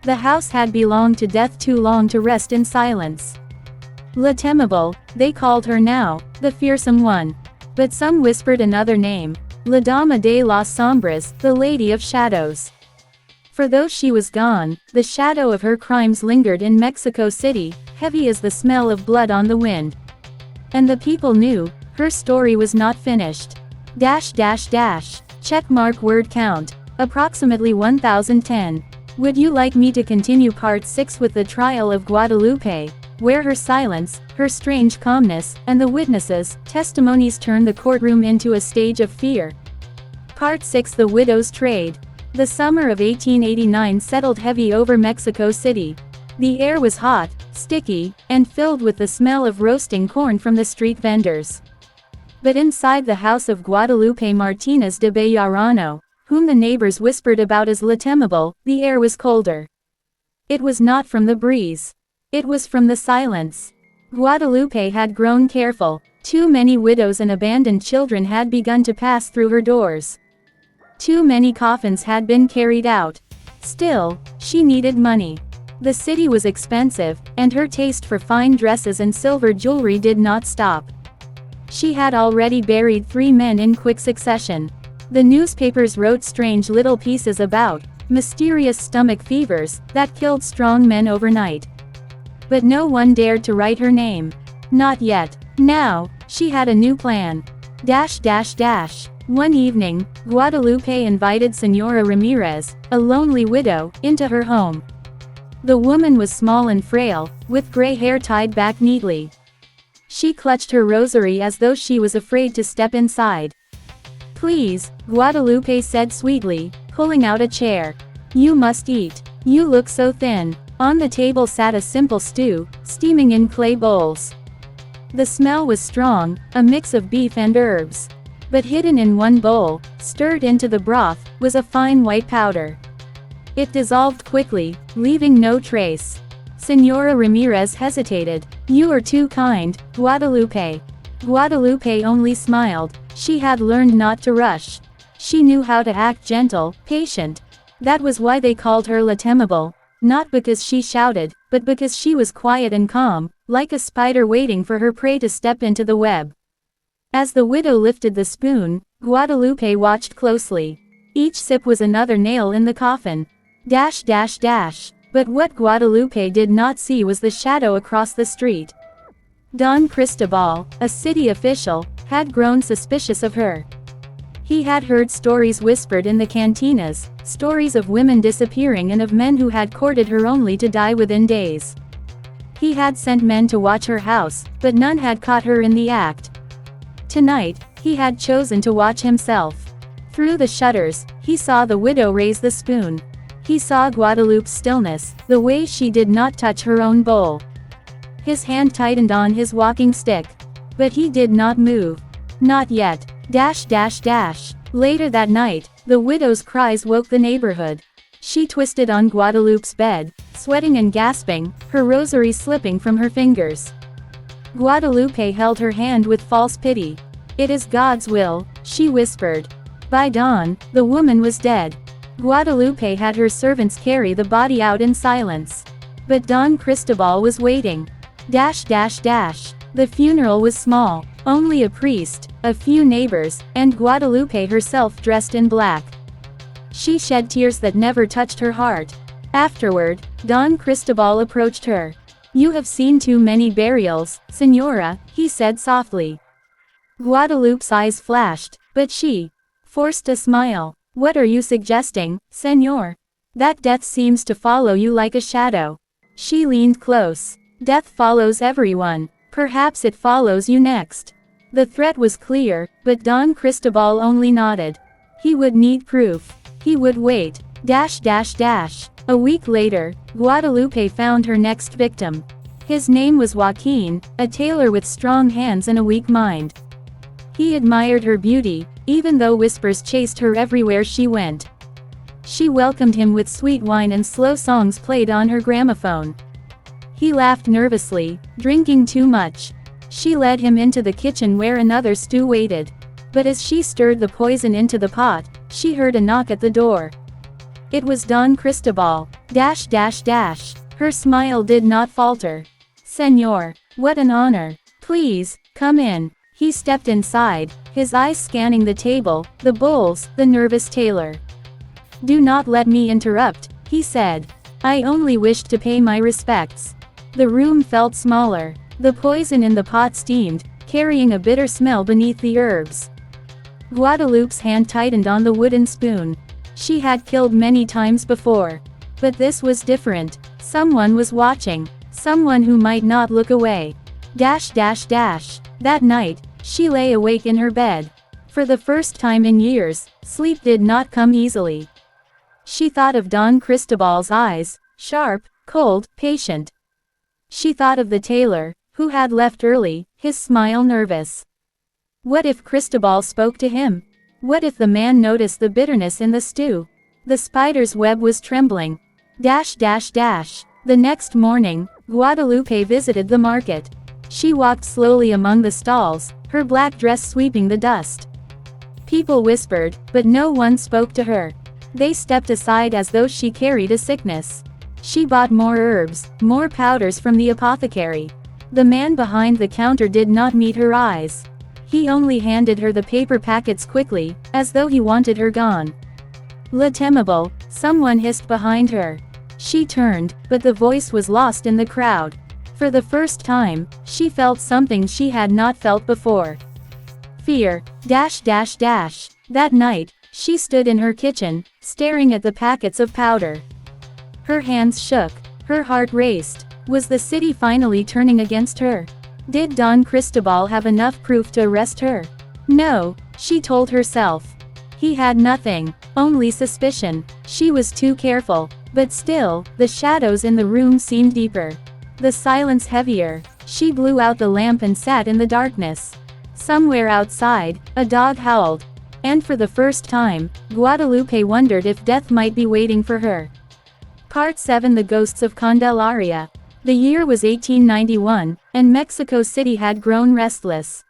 The house had belonged to death too long to rest in silence. La Temible, they called her now, the fearsome one. But some whispered another name, La Dama de las Sombras, the Lady of Shadows. For though she was gone, the shadow of her crimes lingered in Mexico City, heavy as the smell of blood on the wind. And the people knew, her story was not finished. Checkmark word count, approximately 1010. Would you like me to continue part 6 with the trial of Guadalupe, where her silence, her strange calmness, and the witnesses' testimonies turn the courtroom into a stage of fear? Part 6: The Widow's Trade. The summer of 1889 settled heavy over Mexico City. The air was hot, sticky, and filled with the smell of roasting corn from the street vendors. But inside the house of Guadalupe Martínez de Bejarano, whom the neighbors whispered about as Temible, the air was colder. It was not from the breeze. It was from the silence. Guadalupe had grown careful. Too many widows and abandoned children had begun to pass through her doors. Too many coffins had been carried out. Still, she needed money. The city was expensive, and her taste for fine dresses and silver jewelry did not stop. She had already buried 3 men in quick succession. The newspapers wrote strange little pieces about mysterious stomach fevers that killed strong men overnight. But no one dared to write her name. Not yet. Now, she had a new plan. One evening, Guadalupe invited Senora Ramirez, a lonely widow, into her home. The woman was small and frail, with gray hair tied back neatly. She clutched her rosary as though she was afraid to step inside. "Please," Guadalupe said sweetly, pulling out a chair. "You must eat. You look so thin." On the table sat a simple stew, steaming in clay bowls. The smell was strong, a mix of beef and herbs. But hidden in one bowl, stirred into the broth, was a fine white powder. It dissolved quickly, leaving no trace. Senora Ramirez hesitated. "You are too kind, Guadalupe." Guadalupe only smiled. She had learned not to rush. She knew how to act gentle, patient. That was why they called her Temible. Not because she shouted, but because she was quiet and calm, like a spider waiting for her prey to step into the web. As the widow lifted the spoon, Guadalupe watched closely. Each sip was another nail in the coffin. But what Guadalupe did not see was the shadow across the street. Don Cristobal, a city official, had grown suspicious of her. He had heard stories whispered in the cantinas, stories of women disappearing and of men who had courted her only to die within days. He had sent men to watch her house, but none had caught her in the act. Tonight, he had chosen to watch himself. Through the shutters, he saw the widow raise the spoon. He saw Guadalupe's stillness, the way she did not touch her own bowl. His hand tightened on his walking stick. But he did not move. Not yet. Later that night, the widow's cries woke the neighborhood. She twisted on Guadalupe's bed, sweating and gasping, her rosary slipping from her fingers. Guadalupe held her hand with false pity. "It is God's will," she whispered. By dawn, the woman was dead. Guadalupe had her servants carry the body out in silence. But Don Cristobal was waiting. The funeral was small. Only a priest, a few neighbors, and Guadalupe herself dressed in black. She shed tears that never touched her heart. Afterward, Don Cristobal approached her. "You have seen too many burials, Senora," he said softly. Guadalupe's eyes flashed, but she forced a smile. "What are you suggesting, Senor? That death seems to follow you like a shadow." She leaned close. "Death follows everyone. Perhaps it follows you next." The threat was clear, but Don Cristobal only nodded. He would need proof. He would wait. A week later, Guadalupe found her next victim. His name was Joaquin, a tailor with strong hands and a weak mind. He admired her beauty, even though whispers chased her everywhere she went. She welcomed him with sweet wine and slow songs played on her gramophone. He laughed nervously, drinking too much. She led him into the kitchen where another stew waited. But as she stirred the poison into the pot, she heard a knock at the door. It was Don Cristobal. Her smile did not falter. "Senor, what an honor. Please, come in." He stepped inside, his eyes scanning the table, the bowls, the nervous tailor. "Do not let me interrupt," he said. "I only wished to pay my respects." The room felt smaller. The poison in the pot steamed, carrying a bitter smell beneath the herbs. Guadalupe's hand tightened on the wooden spoon. She had killed many times before. But this was different. Someone was watching. Someone who might not look away. That night, she lay awake in her bed. For the first time in years, sleep did not come easily. She thought of Don Cristobal's eyes, sharp, cold, patient. She thought of the tailor, who had left early, his smile nervous. What if Cristobal spoke to him? What if the man noticed the bitterness in the stew? The spider's web was trembling. The next morning, Guadalupe visited the market. She walked slowly among the stalls, her black dress sweeping the dust. People whispered, but no one spoke to her. They stepped aside as though she carried a sickness. She bought more herbs, more powders from the apothecary. The man behind the counter did not meet her eyes. He only handed her the paper packets quickly, as though he wanted her gone. "Le Temible," someone hissed behind her. She turned, but the voice was lost in the crowd. For the first time, she felt something she had not felt before. Fear. That night, she stood in her kitchen, staring at the packets of powder. Her hands shook. Her heart raced. Was the city finally turning against her? Did Don Cristobal have enough proof to arrest her? No, she told herself. He had nothing, only suspicion. She was too careful. But still, the shadows in the room seemed deeper. The silence heavier. She blew out the lamp and sat in the darkness. Somewhere outside, a dog howled. And for the first time, Guadalupe wondered if death might be waiting for her. Part 7: The Ghosts of Candelaria. The year was 1891, and Mexico City had grown restless.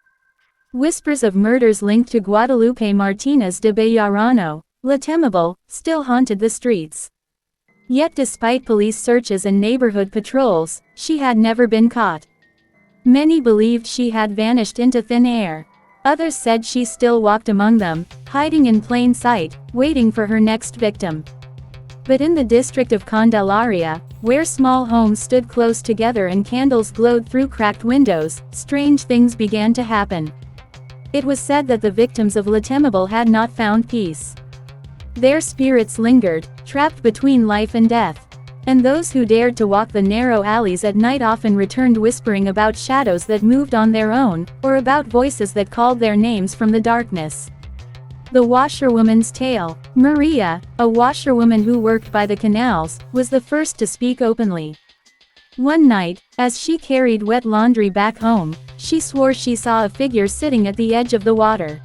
Whispers of murders linked to Guadalupe Martínez de Bejarano, Le Temible, still haunted the streets. Yet despite police searches and neighborhood patrols, she had never been caught. Many believed she had vanished into thin air. Others said she still walked among them, hiding in plain sight, waiting for her next victim. But in the district of Candelaria, where small homes stood close together and candles glowed through cracked windows, strange things began to happen. It was said that the victims of Le Temible had not found peace. Their spirits lingered, trapped between life and death. And those who dared to walk the narrow alleys at night often returned whispering about shadows that moved on their own, or about voices that called their names from the darkness. The washerwoman's tale. Maria, a washerwoman who worked by the canals, was the first to speak openly. One night, as she carried wet laundry back home, she swore she saw a figure sitting at the edge of the water.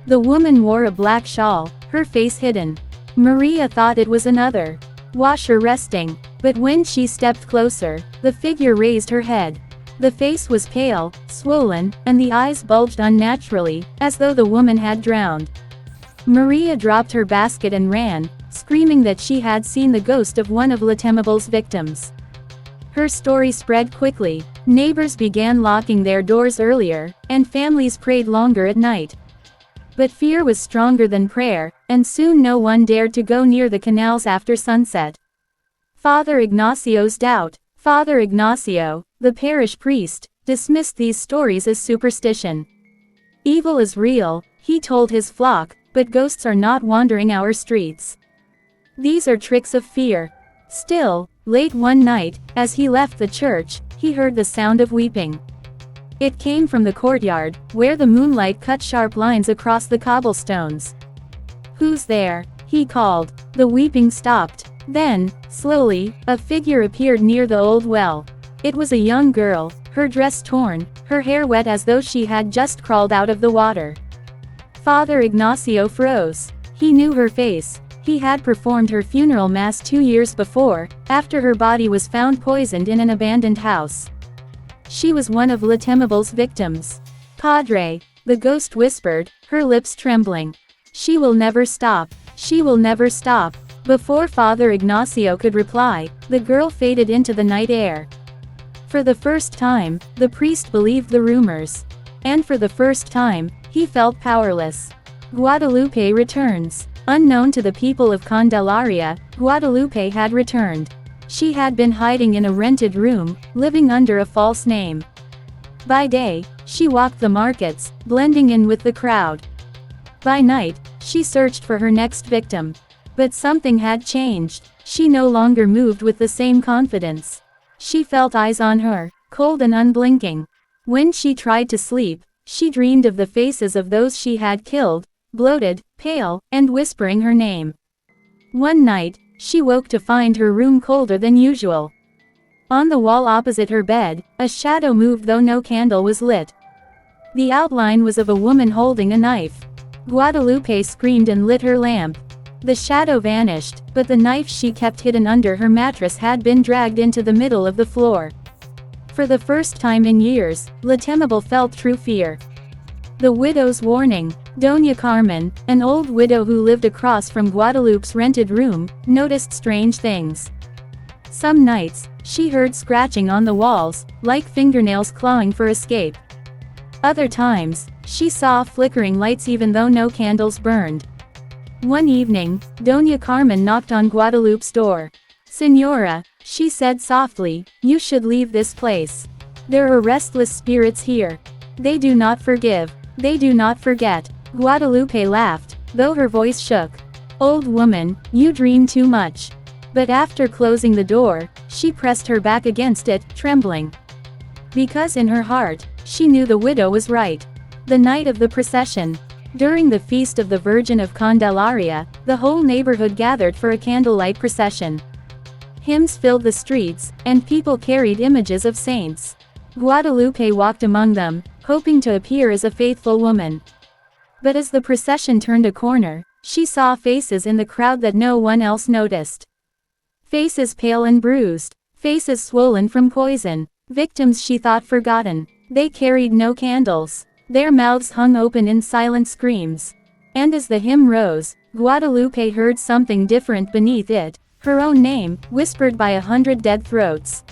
The woman wore a black shawl, her face hidden. Maria thought it was another washer resting, but when she stepped closer, the figure raised her head. The face was pale, swollen, and the eyes bulged unnaturally, as though the woman had drowned. Maria dropped her basket and ran, screaming that she had seen the ghost of one of Le Temible's victims. Her story spread quickly. Neighbors began locking their doors earlier, and families prayed longer at night. But fear was stronger than prayer, and soon no one dared to go near the canals after sunset. Father Ignacio's doubt. Father Ignacio, the parish priest, dismissed these stories as superstition. Evil is real, he told his flock, but ghosts are not wandering our streets. These are tricks of fear. Still, late one night, as he left the church, he heard the sound of weeping. It came from the courtyard, where the moonlight cut sharp lines across the cobblestones. "Who's there?" he called. The weeping stopped. Then, slowly, a figure appeared near the old well. It was a young girl, her dress torn, her hair wet as though she had just crawled out of the water. Father Ignacio froze. He knew her face. He had performed her funeral mass 2 years before, after her body was found poisoned in an abandoned house. She was one of Le Temible's victims. "Padre," the ghost whispered, her lips trembling. "She will never stop. She will never stop." Before Father Ignacio could reply, the girl faded into the night air. For the first time, the priest believed the rumors. And for the first time, he felt powerless. Guadalupe returns. Unknown to the people of Candelaria, Guadalupe had returned. She had been hiding in a rented room, living under a false name. By day, she walked the markets, blending in with the crowd. By night, she searched for her next victim. But something had changed. She no longer moved with the same confidence. She felt eyes on her, cold and unblinking. When she tried to sleep, she dreamed of the faces of those she had killed, bloated, pale, and whispering her name. One night, she woke to find her room colder than usual. On the wall opposite her bed, a shadow moved though no candle was lit. The outline was of a woman holding a knife. Guadalupe screamed and lit her lamp. The shadow vanished, but the knife she kept hidden under her mattress had been dragged into the middle of the floor. For the first time in years, Temible felt true fear. The widow's warning. Doña Carmen, an old widow who lived across from Guadalupe's rented room, noticed strange things. Some nights, she heard scratching on the walls, like fingernails clawing for escape. Other times, she saw flickering lights even though no candles burned. One evening, Doña Carmen knocked on Guadalupe's door. "Señora," she said softly, "you should leave this place. There are restless spirits here. They do not forgive. They do not forget." Guadalupe laughed, though her voice shook. "Old woman, you dream too much." But after closing the door, she pressed her back against it, trembling. Because in her heart, she knew the widow was right. The night of the procession. During the Feast of the Virgin of Candelaria, the whole neighborhood gathered for a candlelight procession. Hymns filled the streets, and people carried images of saints. Guadalupe walked among them, hoping to appear as a faithful woman. But as the procession turned a corner, she saw faces in the crowd that no one else noticed. Faces pale and bruised, faces swollen from poison, victims she thought forgotten. They carried no candles. Their mouths hung open in silent screams. And as the hymn rose, Guadalupe heard something different beneath it, her own name, whispered by 100 dead throats.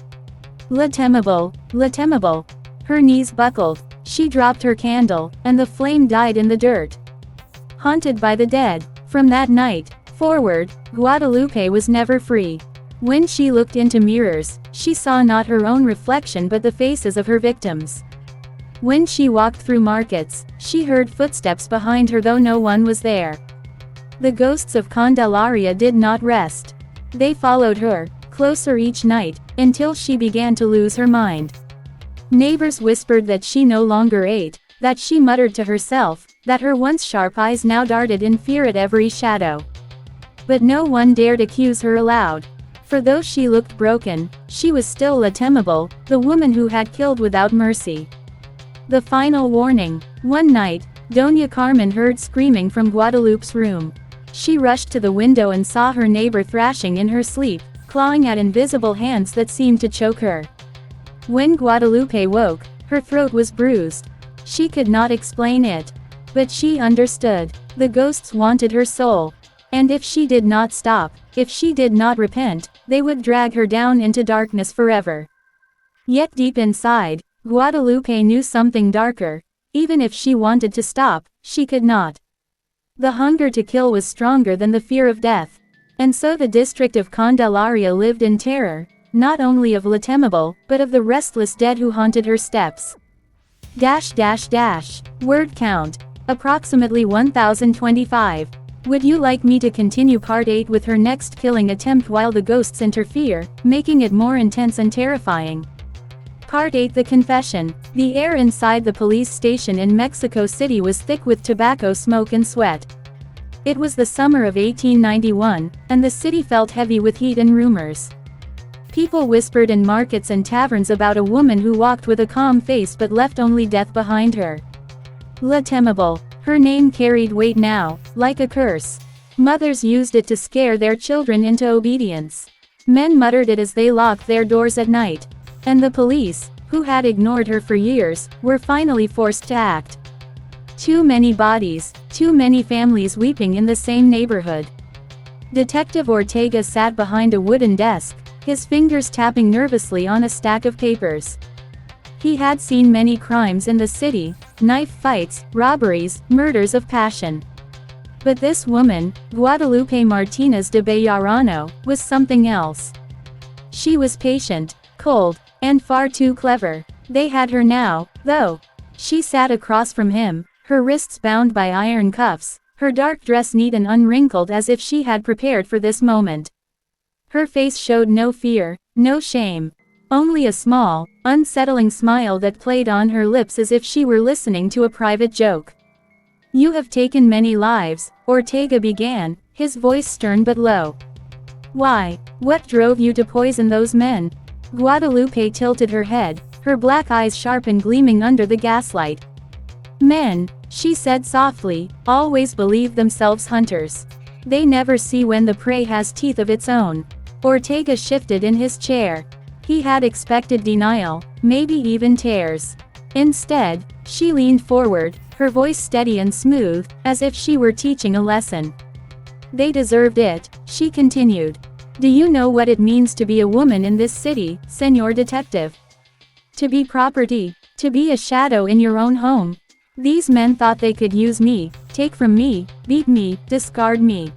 Temible, Temible. Her knees buckled, she dropped her candle, and the flame died in the dirt. Haunted by the dead, from that night forward, Guadalupe was never free. When she looked into mirrors, she saw not her own reflection but the faces of her victims. When she walked through markets, she heard footsteps behind her though no one was there. The ghosts of Candelaria did not rest. They followed her, closer each night, until she began to lose her mind. Neighbors whispered that she no longer ate, that she muttered to herself, that her once sharp eyes now darted in fear at every shadow. But no one dared accuse her aloud. For though she looked broken, she was still Temible, the woman who had killed without mercy. The final warning. One night, Doña Carmen heard screaming from Guadalupe's room. She rushed to the window and saw her neighbor thrashing in her sleep, clawing at invisible hands that seemed to choke her. When Guadalupe woke, her throat was bruised. She could not explain it. But she understood. The ghosts wanted her soul. And if she did not stop, if she did not repent, they would drag her down into darkness forever. Yet deep inside, Guadalupe knew something darker. Even if she wanted to stop, she could not. The hunger to kill was stronger than the fear of death. And so the district of Candelaria lived in terror, not only of Temible, but of the restless dead who haunted her steps. Word count. Approximately 1025. Would you like me to continue part 8 with her next killing attempt while the ghosts interfere, making it more intense and terrifying? Part 8. The Confession. The air inside the police station in Mexico City was thick with tobacco smoke and sweat. It was the summer of 1891, and the city felt heavy with heat and rumors. People whispered in markets and taverns about a woman who walked with a calm face but left only death behind her. Temible. Her name carried weight now, like a curse. Mothers used it to scare their children into obedience. Men muttered it as they locked their doors at night. And the police, who had ignored her for years, were finally forced to act. Too many bodies, too many families weeping in the same neighborhood. Detective Ortega sat behind a wooden desk, his fingers tapping nervously on a stack of papers. He had seen many crimes in the city, knife fights, robberies, murders of passion. But this woman, Guadalupe Martínez de Bejarano, was something else. She was patient, cold, and far too clever. They had her now, though. She sat across from him, her wrists bound by iron cuffs, her dark dress neat and unwrinkled as if she had prepared for this moment. Her face showed no fear, no shame. Only a small, unsettling smile that played on her lips as if she were listening to a private joke. "You have taken many lives," Ortega began, his voice stern but low. "Why? What drove you to poison those men?" Guadalupe tilted her head, her black eyes sharp and gleaming under the gaslight. "Men," she said softly, "always believe themselves hunters. They never see when the prey has teeth of its own." Ortega shifted in his chair. He had expected denial, maybe even tears. Instead, she leaned forward, her voice steady and smooth, as if she were teaching a lesson. "They deserved it," she continued. "Do you know what it means to be a woman in this city, Señor Detective? To be property, to be a shadow in your own home. These men thought they could use me, take from me, beat me, discard me."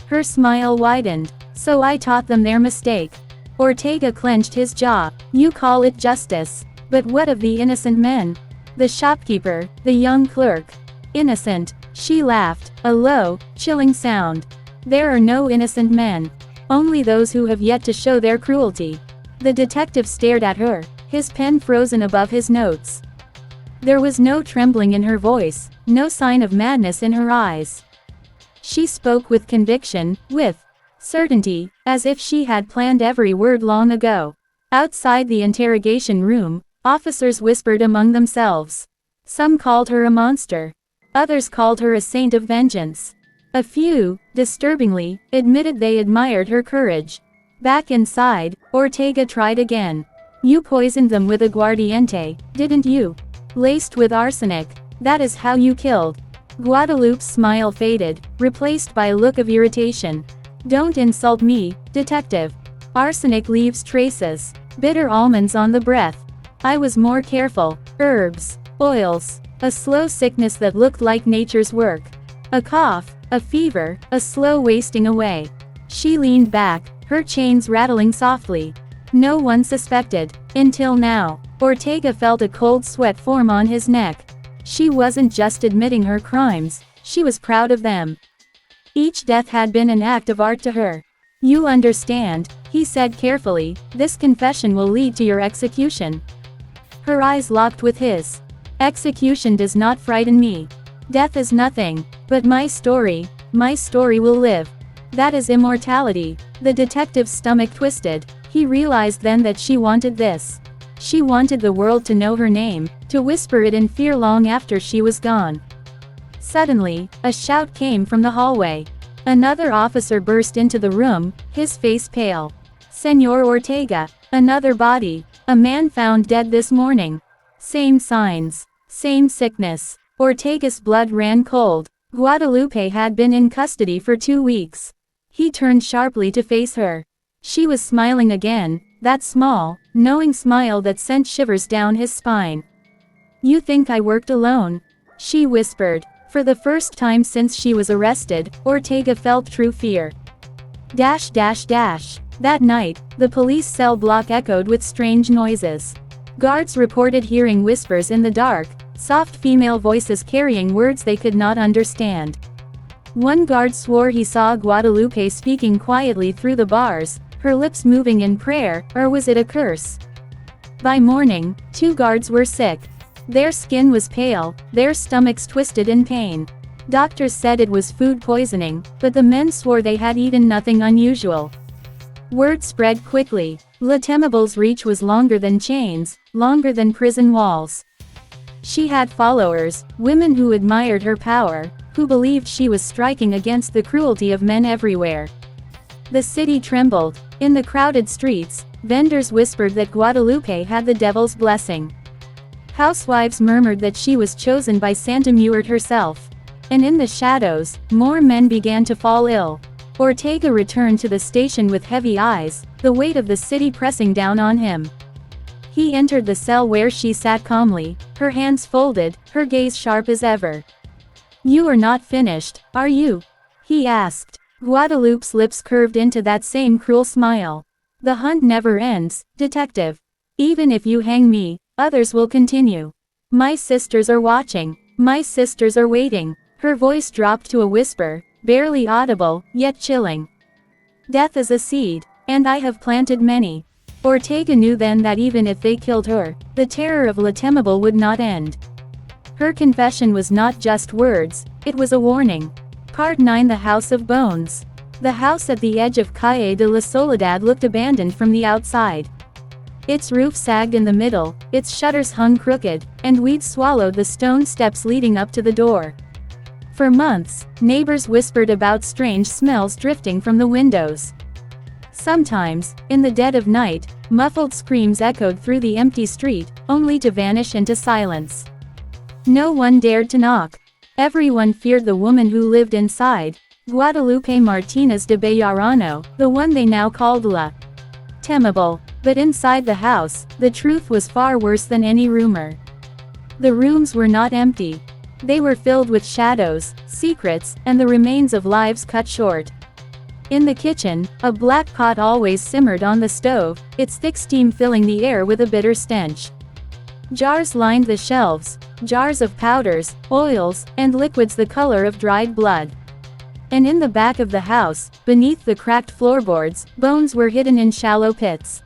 Her smile widened. "So I taught them their mistake." Ortega clenched his jaw. "You call it justice. But what of the innocent men? The shopkeeper, the young clerk. Innocent?" She laughed, a low, chilling sound. "There are no innocent men. Only those who have yet to show their cruelty." The detective stared at her, his pen frozen above his notes. There was no trembling in her voice, no sign of madness in her eyes. She spoke with conviction, with certainty, as if she had planned every word long ago. Outside the interrogation room, officers whispered among themselves. Some called her a monster. Others called her a saint of vengeance. A few, disturbingly, admitted they admired her courage. Back inside, Ortega tried again. "You poisoned them with aguardiente, didn't you? Laced with arsenic. That is how you killed." Guadalupe's smile faded, replaced by a look of irritation. "Don't insult me, detective. Arsenic leaves traces. Bitter almonds on the breath. I was more careful. Herbs, oils, a slow sickness that looked like nature's work. A cough, a fever, a slow wasting away." She leaned back, her chains rattling softly. No one suspected, until now. Ortega felt a cold sweat form on his neck. She wasn't just admitting her crimes, she was proud of them. Each death had been an act of art to her. "You understand," he said carefully, "this confession will lead to your execution." Her eyes locked with his. "Execution does not frighten me. Death is nothing, but my story will live. That is immortality." The detective's stomach twisted. He realized then that she wanted this. She wanted the world to know her name, to whisper it in fear long after she was gone. Suddenly, a shout came from the hallway. Another officer burst into the room, his face pale. "Señor Ortega, another body. A man found dead this morning. Same signs, same sickness." Ortega's blood ran cold. Guadalupe had been in custody for 2 weeks. He turned sharply to face her. She was smiling again, that small, knowing smile that sent shivers down his spine. "You think I worked alone?" she whispered. For the first time since she was arrested, Ortega felt true fear. That night, the police cell block echoed with strange noises. Guards reported hearing whispers in the dark, soft female voices carrying words they could not understand. One guard swore he saw Guadalupe speaking quietly through the bars, her lips moving in prayer, or was it a curse? By morning, 2 guards were sick. Their skin was pale, their stomachs twisted in pain. Doctors said it was food poisoning, but the men swore they had eaten nothing unusual. Word spread quickly. La Temible's reach was longer than chains, longer than prison walls. She had followers, women who admired her power, who believed she was striking against the cruelty of men everywhere. The city trembled. In the crowded streets, vendors whispered that Guadalupe had the devil's blessing. Housewives murmured that she was chosen by Santa Muerte herself. And in the shadows, more men began to fall ill. Ortega returned to the station with heavy eyes, the weight of the city pressing down on him. He entered the cell where she sat calmly, her hands folded, her gaze sharp as ever. "You are not finished, are you?" he asked. Guadalupe's lips curved into that same cruel smile. "The hunt never ends, detective. Even if you hang me, others will continue. My sisters are watching. My sisters are waiting." Her voice dropped to a whisper, barely audible, yet chilling. Death is a seed, and I have planted many. Ortega knew then that even if they killed her, the terror of Temible would not end. Her confession was not just words, it was a warning. Part 9. The House of Bones. The house at the edge of Calle de la Soledad looked abandoned from the outside. Its roof sagged in the middle, its shutters hung crooked, and weeds swallowed the stone steps leading up to the door. For months, neighbors whispered about strange smells drifting from the windows. Sometimes, in the dead of night, muffled screams echoed through the empty street, only to vanish into silence. No one dared to knock. Everyone feared the woman who lived inside, Guadalupe Martínez de Bejarano, the one they now called La Temible. But inside the house, the truth was far worse than any rumor. The rooms were not empty. They were filled with shadows, secrets, and the remains of lives cut short. In the kitchen, a black pot always simmered on the stove, its thick steam filling the air with a bitter stench. Jars lined the shelves, jars of powders, oils, and liquids the color of dried blood. And in the back of the house, beneath the cracked floorboards, bones were hidden in shallow pits.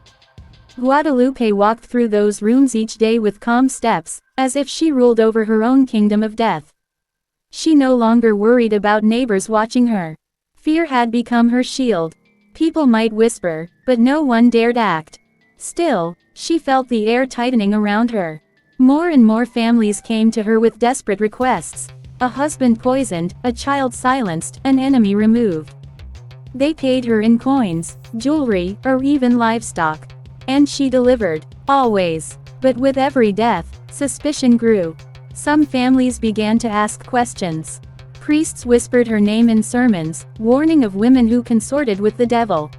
Guadalupe walked through those rooms each day with calm steps, as if she ruled over her own kingdom of death. She no longer worried about neighbors watching her. Fear had become her shield. People might whisper, but no one dared act. Still, she felt the air tightening around her. More and more families came to her with desperate requests. A husband poisoned, a child silenced, an enemy removed. They paid her in coins, jewelry, or even livestock. And she delivered, always. But with every death, suspicion grew. Some families began to ask questions. Priests whispered her name in sermons, warning of women who consorted with the devil.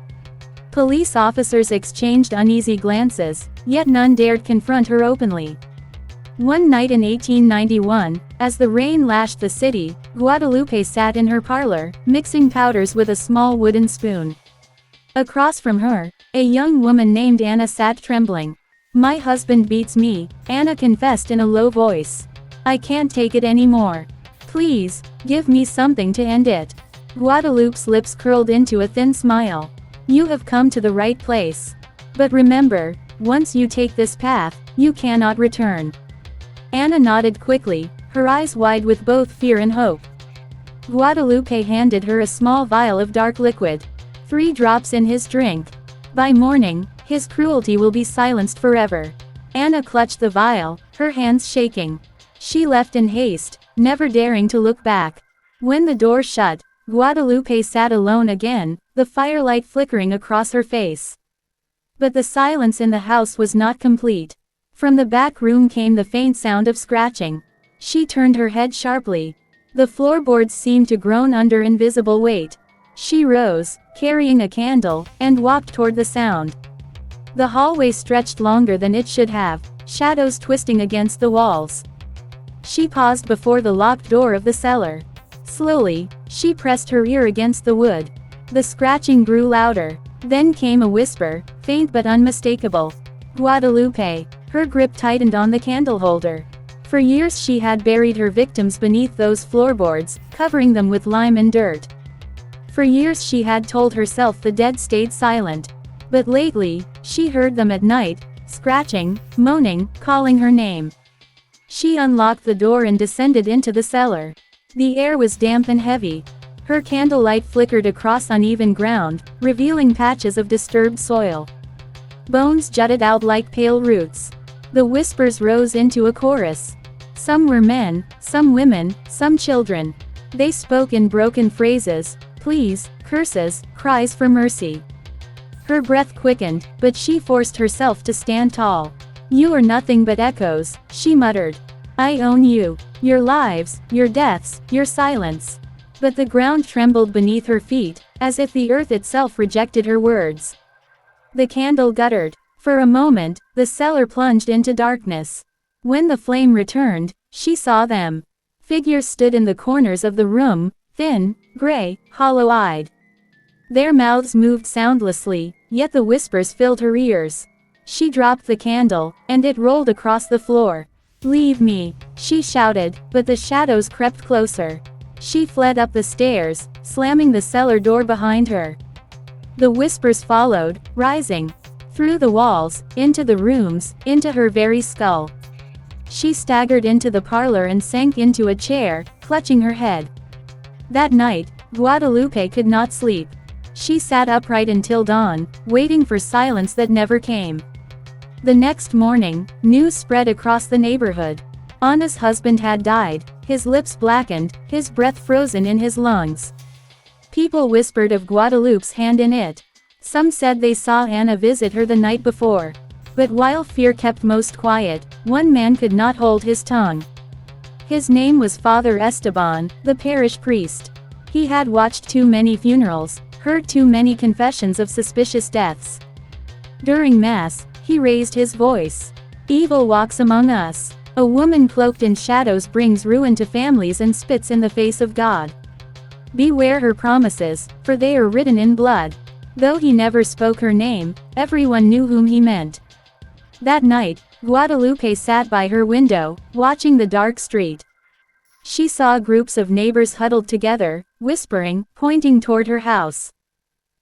Police officers exchanged uneasy glances, yet none dared confront her openly. One night in 1891, as the rain lashed the city, Guadalupe sat in her parlor, mixing powders with a small wooden spoon. Across from her, a young woman named Anna sat trembling. "My husband beats me," Anna confessed in a low voice. "I can't take it anymore. Please, give me something to end it." Guadalupe's lips curled into a thin smile. "You have come to the right place. But remember, once you take this path, you cannot return." Anna nodded quickly, her eyes wide with both fear and hope. Guadalupe handed her a small vial of dark liquid. 3 drops in his drink. By morning, his cruelty will be silenced forever. Anna clutched the vial, her hands shaking. She left in haste, never daring to look back. When the door shut, Guadalupe sat alone again, the firelight flickering across her face. But the silence in the house was not complete. From the back room came the faint sound of scratching. She turned her head sharply. The floorboards seemed to groan under invisible weight. She rose, carrying a candle, and walked toward the sound. The hallway stretched longer than it should have, shadows twisting against the walls. She paused before the locked door of the cellar. Slowly, she pressed her ear against the wood. The scratching grew louder. Then came a whisper, faint but unmistakable. "Guadalupe." Her grip tightened on the candle holder. For years she had buried her victims beneath those floorboards, covering them with lime and dirt. For years she had told herself the dead stayed silent. But lately, she heard them at night, scratching, moaning, calling her name. She unlocked the door and descended into the cellar. The air was damp and heavy. Her candlelight flickered across uneven ground, revealing patches of disturbed soil. Bones jutted out like pale roots. The whispers rose into a chorus. Some were men, some women, some children. They spoke in broken phrases, pleas, curses, cries for mercy. Her breath quickened, but she forced herself to stand tall. "You are nothing but echoes," she muttered. "I own you. Your lives, your deaths, your silence." But the ground trembled beneath her feet, as if the earth itself rejected her words. The candle guttered. For a moment, the cellar plunged into darkness. When the flame returned, she saw them. Figures stood in the corners of the room, thin, gray, hollow-eyed. Their mouths moved soundlessly, yet the whispers filled her ears. She dropped the candle, and it rolled across the floor. "Leave me," she shouted, but the shadows crept closer. She fled up the stairs, slamming the cellar door behind her. The whispers followed, rising through the walls, into the rooms, into her very skull. She staggered into the parlor and sank into a chair, clutching her head. That night, Guadalupe could not sleep. She sat upright until dawn, waiting for silence that never came. The next morning, news spread across the neighborhood. Anna's husband had died, his lips blackened, his breath frozen in his lungs. People whispered of Guadalupe's hand in it. Some said they saw Anna visit her the night before. But while fear kept most quiet, one man could not hold his tongue. His name was Father Esteban, the parish priest. He had watched too many funerals, heard too many confessions of suspicious deaths. During Mass, he raised his voice. "Evil walks among us. A woman cloaked in shadows brings ruin to families and spits in the face of God. Beware her promises, for they are written in blood." Though he never spoke her name, everyone knew whom he meant. That night, Guadalupe sat by her window, watching the dark street. She saw groups of neighbors huddled together, whispering, pointing toward her house.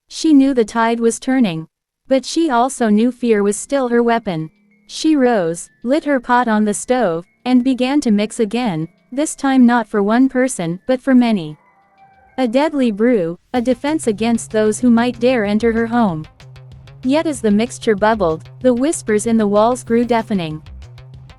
She knew the tide was turning. But she also knew fear was still her weapon. She rose, lit her pot on the stove, and began to mix again, this time not for one person, but for many. A deadly brew, a defense against those who might dare enter her home. Yet as the mixture bubbled, the whispers in the walls grew deafening.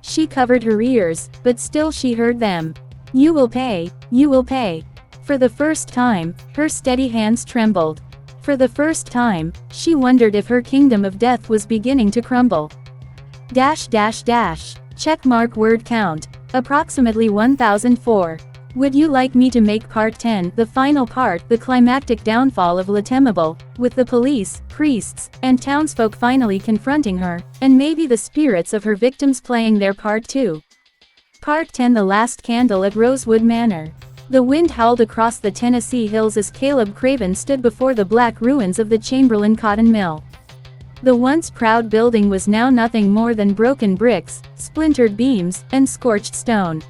She covered her ears, but still she heard them. "You will pay, you will pay." For the first time, her steady hands trembled. For the first time, she wondered if her kingdom of death was beginning to crumble. Checkmark word count. Approximately 1004. Would you like me to make part 10, the final part, the climactic downfall of Temible, with the police, priests, and townsfolk finally confronting her, and maybe the spirits of her victims playing their part too? Part 10, the last candle at Rosewood Manor. The wind howled across the Tennessee hills as Caleb Craven stood before the black ruins of the Chamberlain cotton mill. The once proud building was now nothing more than broken bricks, splintered beams, and scorched stone.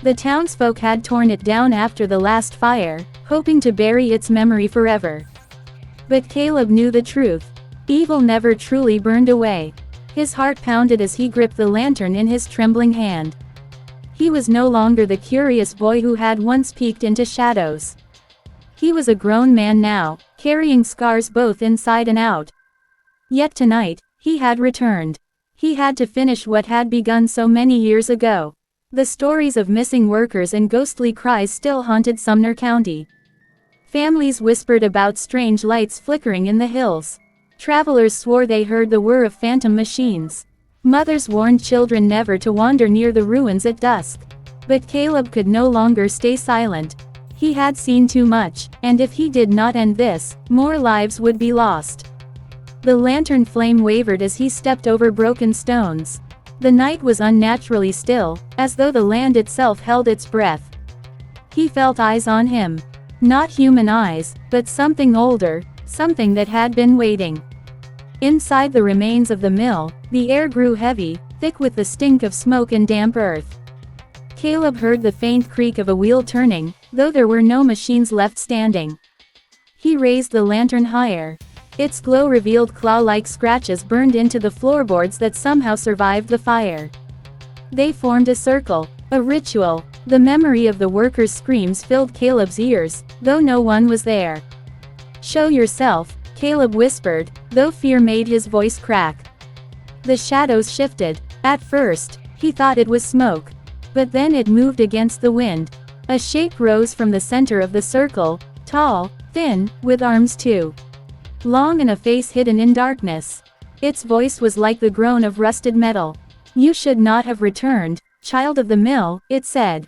The townsfolk had torn it down after the last fire, hoping to bury its memory forever. But Caleb knew the truth. Evil never truly burned away. His heart pounded as he gripped the lantern in his trembling hand. He was no longer the curious boy who had once peeked into shadows. He was a grown man now, carrying scars both inside and out. Yet tonight, he had returned. He had to finish what had begun so many years ago. The stories of missing workers and ghostly cries still haunted Sumner County. Families whispered about strange lights flickering in the hills. Travelers swore they heard the whir of phantom machines. Mothers warned children never to wander near the ruins at dusk. But Caleb could no longer stay silent. He had seen too much, and if he did not end this, more lives would be lost. The lantern flame wavered as he stepped over broken stones. The night was unnaturally still, as though the land itself held its breath. He felt eyes on him. Not human eyes, but something older, something that had been waiting. Inside the remains of the mill, the air grew heavy, thick with the stink of smoke and damp earth. Caleb heard the faint creak of a wheel turning, though there were no machines left standing. He raised the lantern higher. Its glow revealed claw-like scratches burned into the floorboards that somehow survived the fire. They formed a circle, a ritual. The memory of the workers' screams filled Caleb's ears, though no one was there. "Show yourself," Caleb whispered, though fear made his voice crack. The shadows shifted. At first, he thought it was smoke. But then it moved against the wind. A shape rose from the center of the circle, tall, thin, with arms too long and a face hidden in darkness. Its voice was like the groan of rusted metal. "You should not have returned, child of the mill," it said.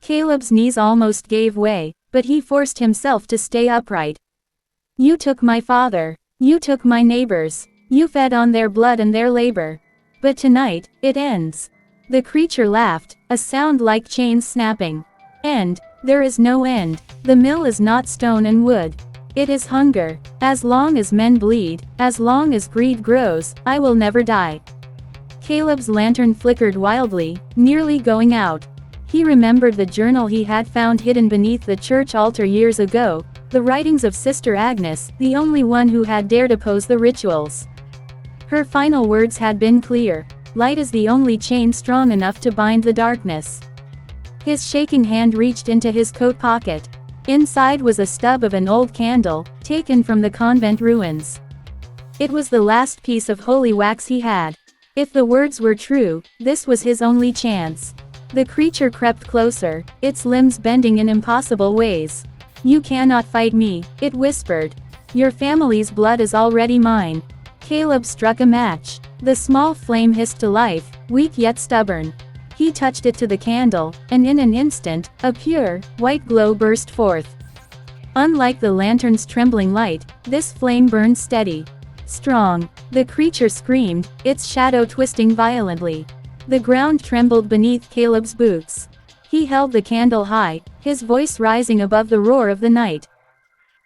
Caleb's knees almost gave way, but he forced himself to stay upright. "You took my father. You took my neighbors. You fed on their blood and their labor. But tonight, it ends." The creature laughed, a sound like chains snapping. "End? There is no end. The mill is not stone and wood. It is hunger. As long as men bleed, as long as greed grows, I will never die." Caleb's lantern flickered wildly, nearly going out. He remembered the journal he had found hidden beneath the church altar years ago, the writings of Sister Agnes, the only one who had dared oppose the rituals. Her final words had been clear: light is the only chain strong enough to bind the darkness. His shaking hand reached into his coat pocket. Inside was a stub of an old candle, taken from the convent ruins. It was the last piece of holy wax he had. If the words were true, this was his only chance. The creature crept closer, its limbs bending in impossible ways. "You cannot fight me," it whispered. "Your family's blood is already mine." Caleb struck a match. The small flame hissed to life, weak yet stubborn. He touched it to the candle, and in an instant, a pure, white glow burst forth. Unlike the lantern's trembling light, this flame burned steady. Strong. The creature screamed, its shadow twisting violently. The ground trembled beneath Caleb's boots. He held the candle high, his voice rising above the roar of the night.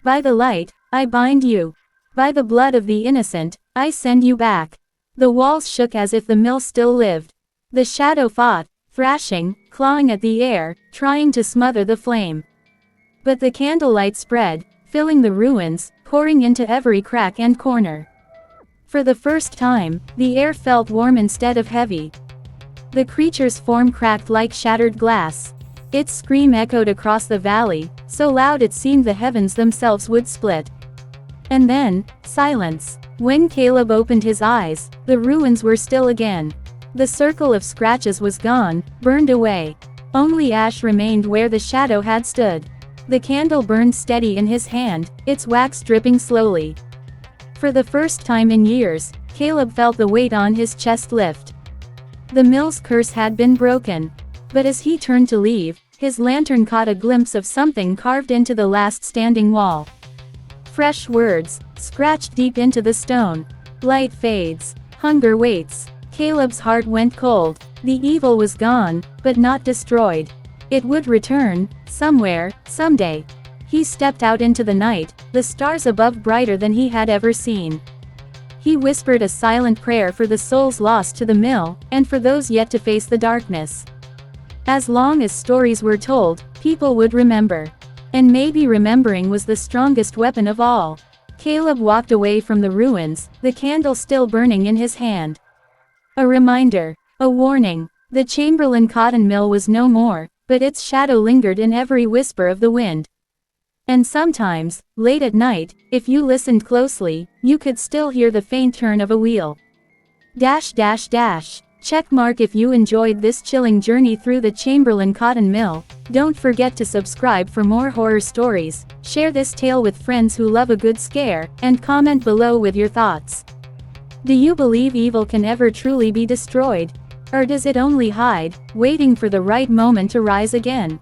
"By the light, I bind you. By the blood of the innocent, I send you back." The walls shook as if the mill still lived. The shadow fought, thrashing, clawing at the air, trying to smother the flame. But the candlelight spread, filling the ruins, pouring into every crack and corner. For the first time, the air felt warm instead of heavy. The creature's form cracked like shattered glass. Its scream echoed across the valley, so loud it seemed the heavens themselves would split. And then, silence. When Caleb opened his eyes, the ruins were still again. The circle of scratches was gone, burned away. Only ash remained where the shadow had stood. The candle burned steady in his hand, its wax dripping slowly. For the first time in years, Caleb felt the weight on his chest lift. The mill's curse had been broken. But as he turned to leave, his lantern caught a glimpse of something carved into the last standing wall. Fresh words, scratched deep into the stone. "Light fades. Hunger waits." Caleb's heart went cold. The evil was gone, but not destroyed. It would return, somewhere, someday. He stepped out into the night, the stars above brighter than he had ever seen. He whispered a silent prayer for the souls lost to the mill, and for those yet to face the darkness. As long as stories were told, people would remember. And maybe remembering was the strongest weapon of all. Caleb walked away from the ruins, the candle still burning in his hand. A reminder. A warning. The Chamberlain cotton mill was no more, but its shadow lingered in every whisper of the wind. And sometimes, late at night, if you listened closely, you could still hear the faint turn of a wheel. Check mark if you enjoyed this chilling journey through the Chamberlain cotton mill. Don't forget to subscribe for more horror stories, share this tale with friends who love a good scare, and comment below with your thoughts. Do you believe evil can ever truly be destroyed? Or does it only hide, waiting for the right moment to rise again?